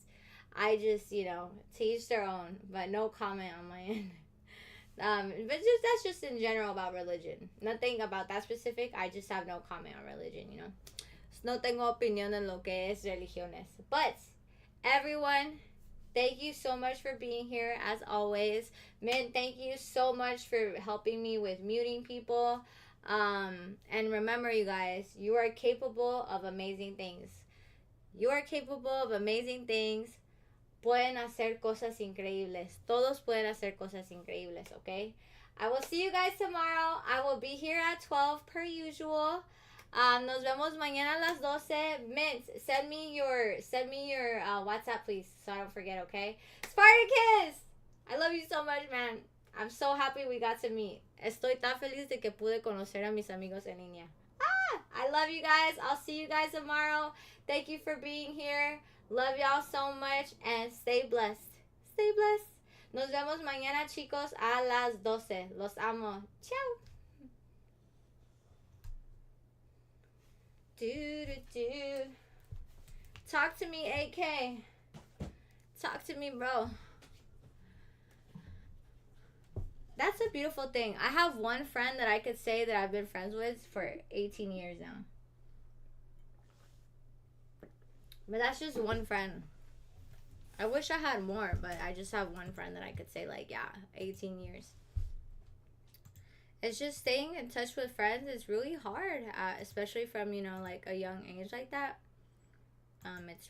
to each their own, but no comment on my end. But that's just in general about religion. Nothing about that specific. I just have no comment on religion, No tengo opinión en lo que es religiones. But, everyone, thank you so much for being here, as always. Min, thank you so much for helping me with muting people. And remember, you guys, you are capable of amazing things. You are capable of amazing things. pueden hacer cosas increíbles. Todos pueden hacer cosas increíbles, okay? I will see you guys tomorrow. I will be here at 12 per usual. Nos vemos mañana a las 12. Mint, send me your WhatsApp, please, so I don't forget, okay? Spartacus! I love you so much, man. I'm so happy we got to meet. Estoy tan feliz de que pude conocer a mis amigos en línea. I love you guys. I'll see you guys tomorrow. Thank you for being here. Love y'all so much and stay blessed. Stay blessed. Nos vemos mañana, chicos, a las 12. Los amo. Ciao. Do. Talk to me, AK. Talk to me, bro. That's a beautiful thing. I have one friend that I could say that I've been friends with for 18 years now. But that's just one friend. I wish I had more, but I just have one friend that I could say, like, yeah, 18 years. It's just staying in touch with friends is really hard, especially from, you know, like a young age like that. It's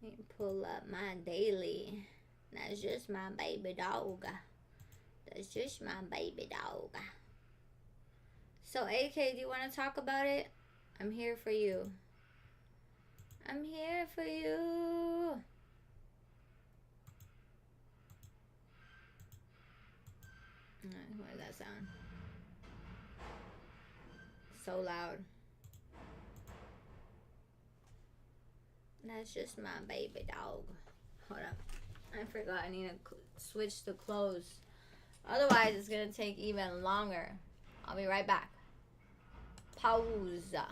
let me pull up my daily. That's just my baby dog. That's just my baby dog. So, AK, do you want to talk about it? I'm here for you. I'm here for you. What does that sound? So loud. That's just my baby dog. Hold up. I forgot I need to switch the clothes. Otherwise, it's going to take even longer. I'll be right back. Pausa.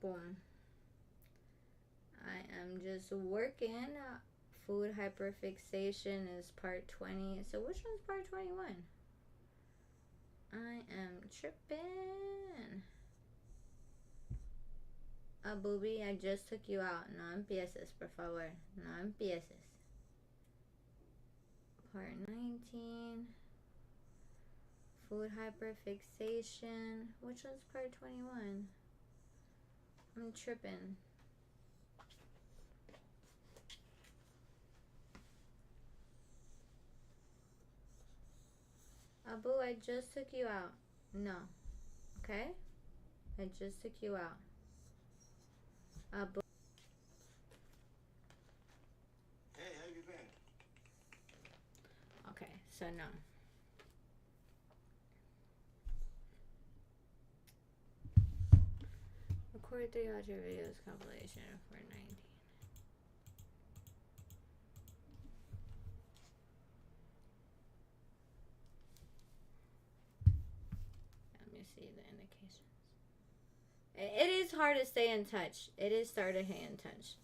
Boom. I am just working. Food hyperfixation is part 20. So which one's part 21? I am tripping. Booby, I just took you out. No empieces, por favor. No empieces. Part 19. Food hyperfixation. Which one's part 21? I'm tripping. Abu, I just took you out. No. Okay? I just took you out. Abu. Hey, how you been? Okay, so no. Record 3 audio videos compilation for 19. Let me see the indications. It is hard to stay in touch. It is hard to stay in touch.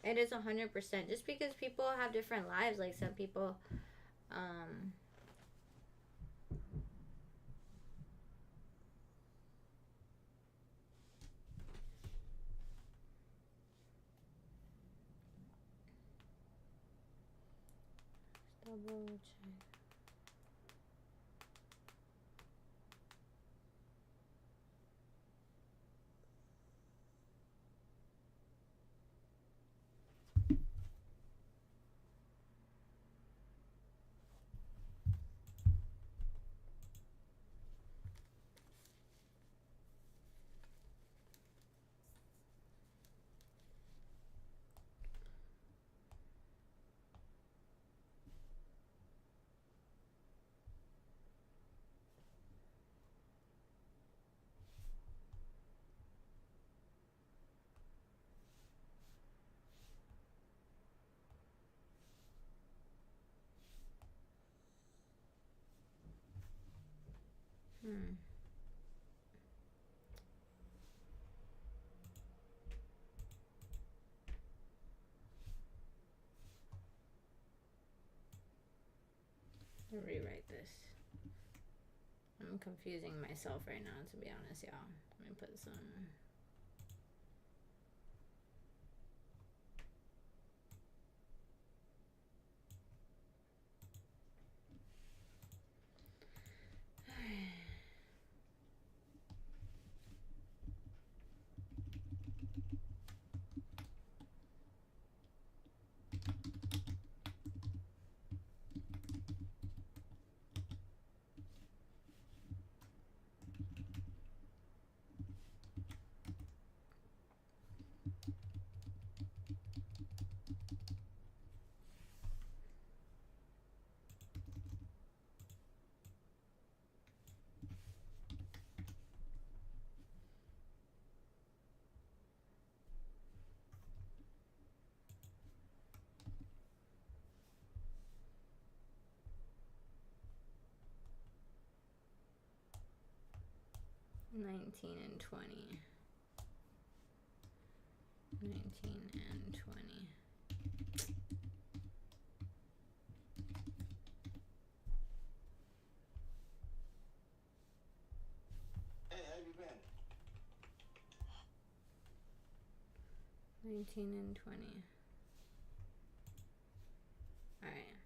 It is 100%. Just because people have different lives, like some people, double check. Rewrite this. I'm confusing myself right now, to be honest, y'all. Let me put some. Nineteen and 20. 19 and 20. Hey, how you been? 19 and 20. Alright.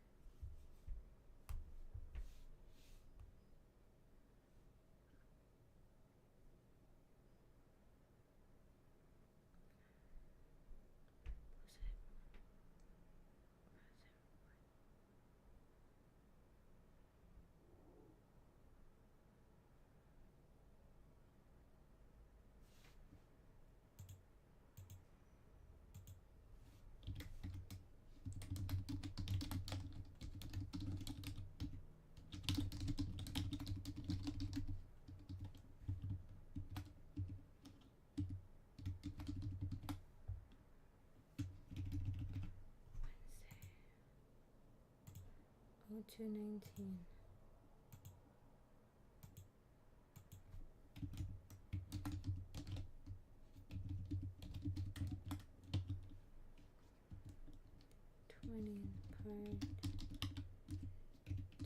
Wednesday. 0219.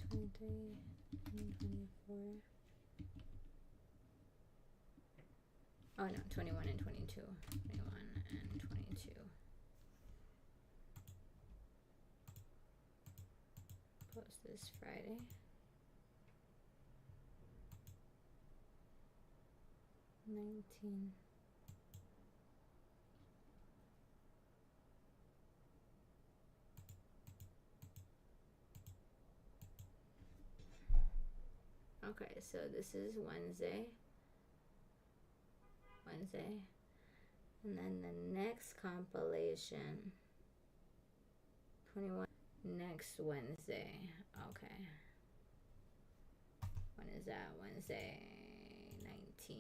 23 and 24. Oh no, 21 and 22. 21 and 22. Post this Friday. $19. Okay, so this is Wednesday. And then the next compilation, 21, next Wednesday. Okay. When is that? Wednesday, 19.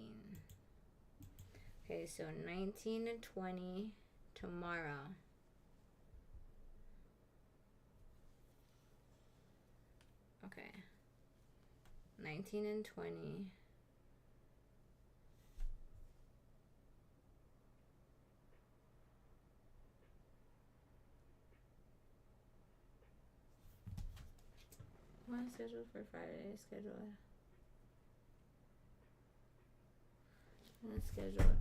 Okay, so 19 and 20 tomorrow. Okay. 19 and 20. One scheduled for Friday. Schedule it. Let's schedule it.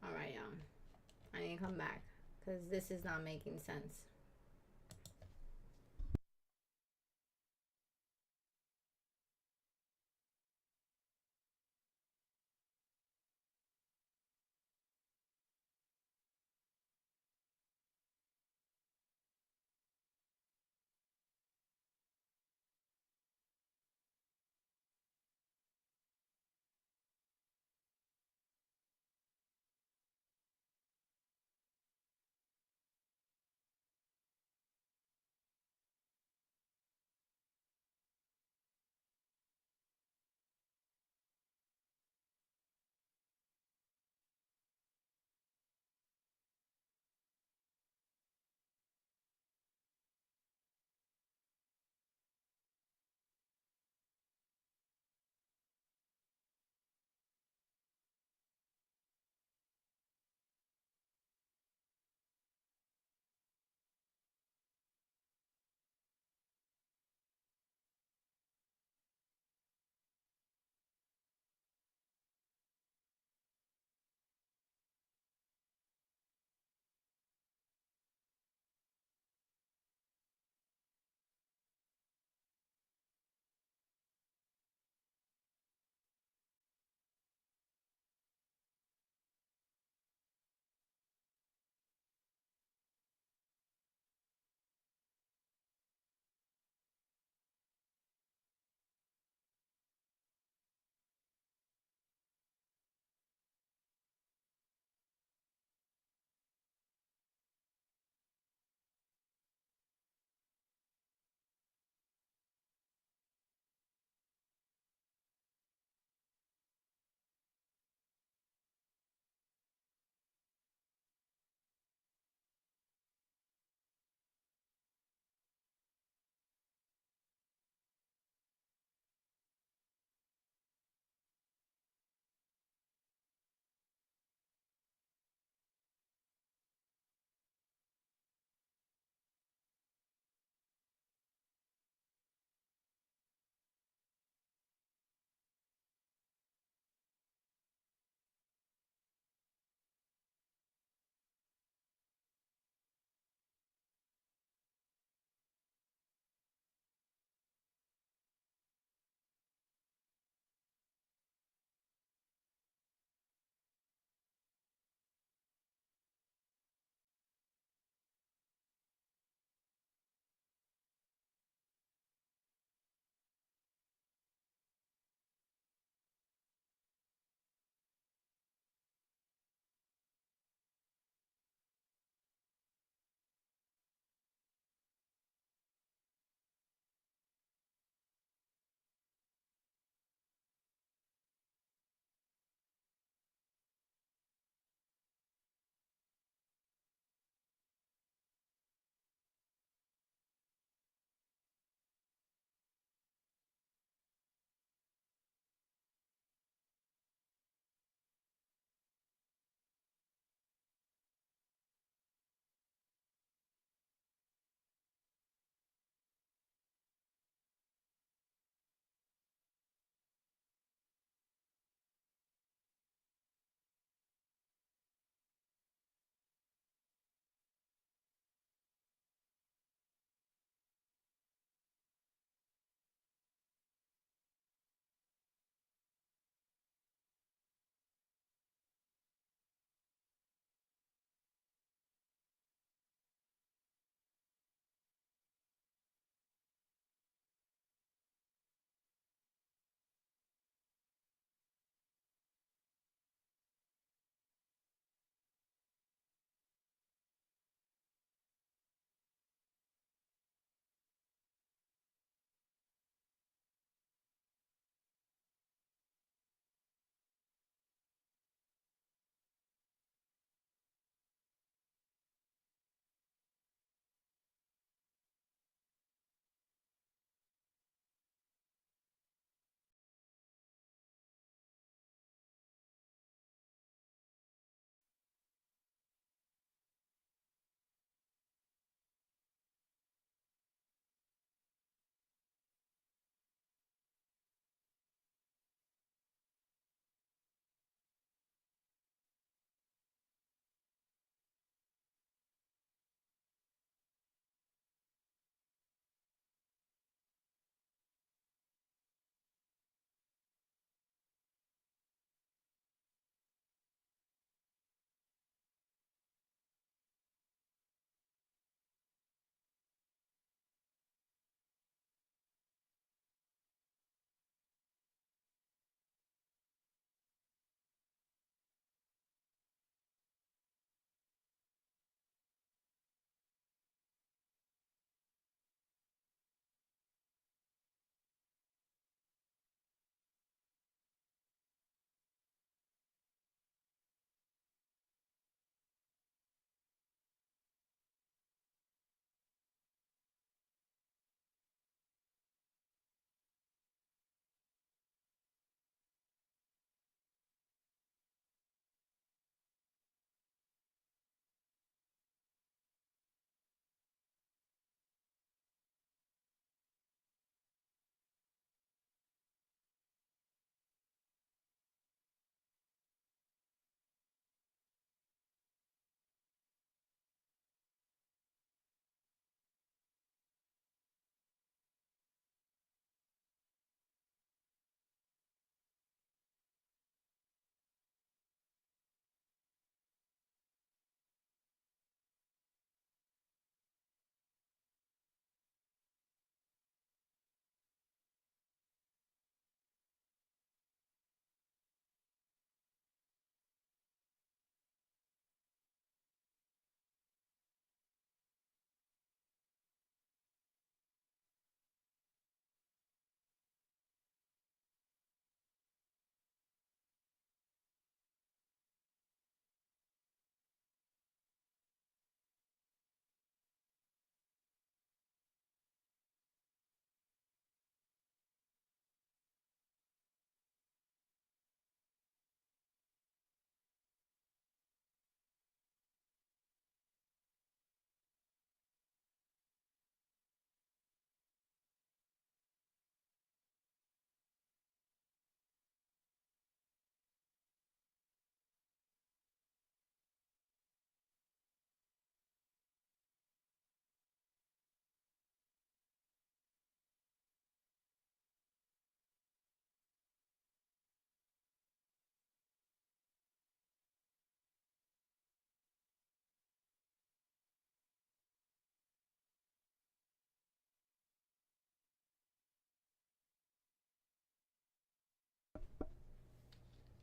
All right, y'all. I need to come back because this is not making sense.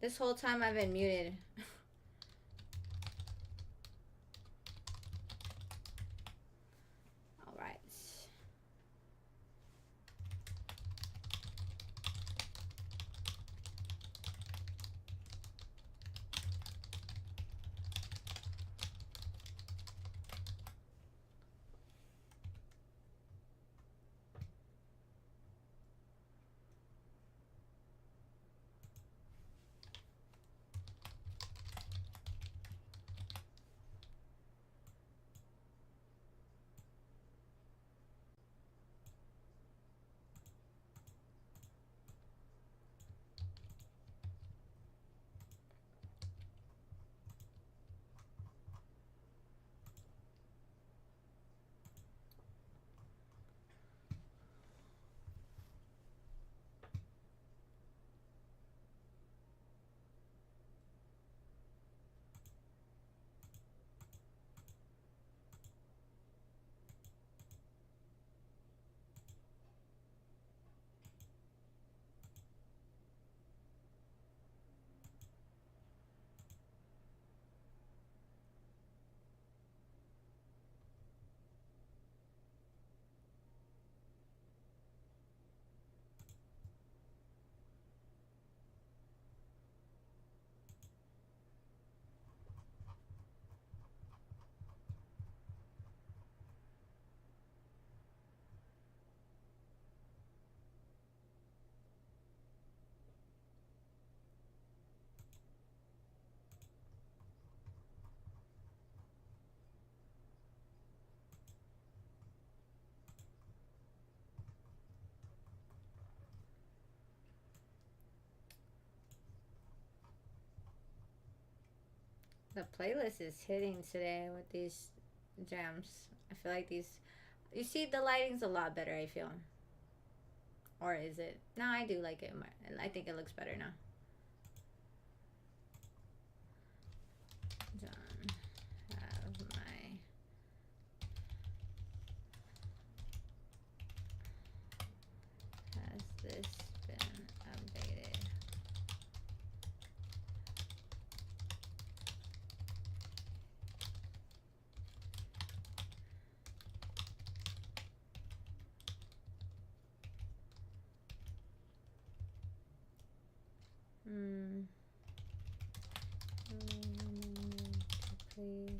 This whole time I've been muted. All right. The playlist is hitting today with these jams. I feel like these. You see, the lighting's a lot better, I feel. Or is it? No, I do like it. I think it looks better now. Done. Have my. Has this been updated? Please.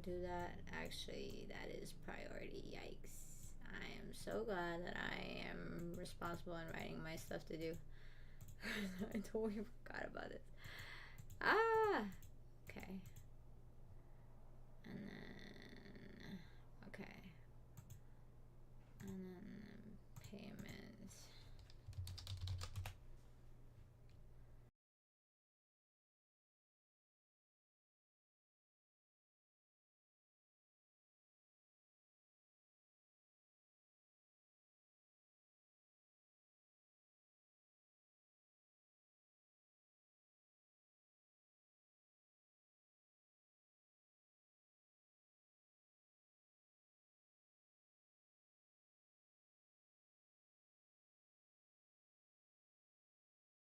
do that. Actually, that is priority. Yikes. I am so glad that I am responsible in writing my stuff to do. I totally forgot about it. Ah! Okay. And then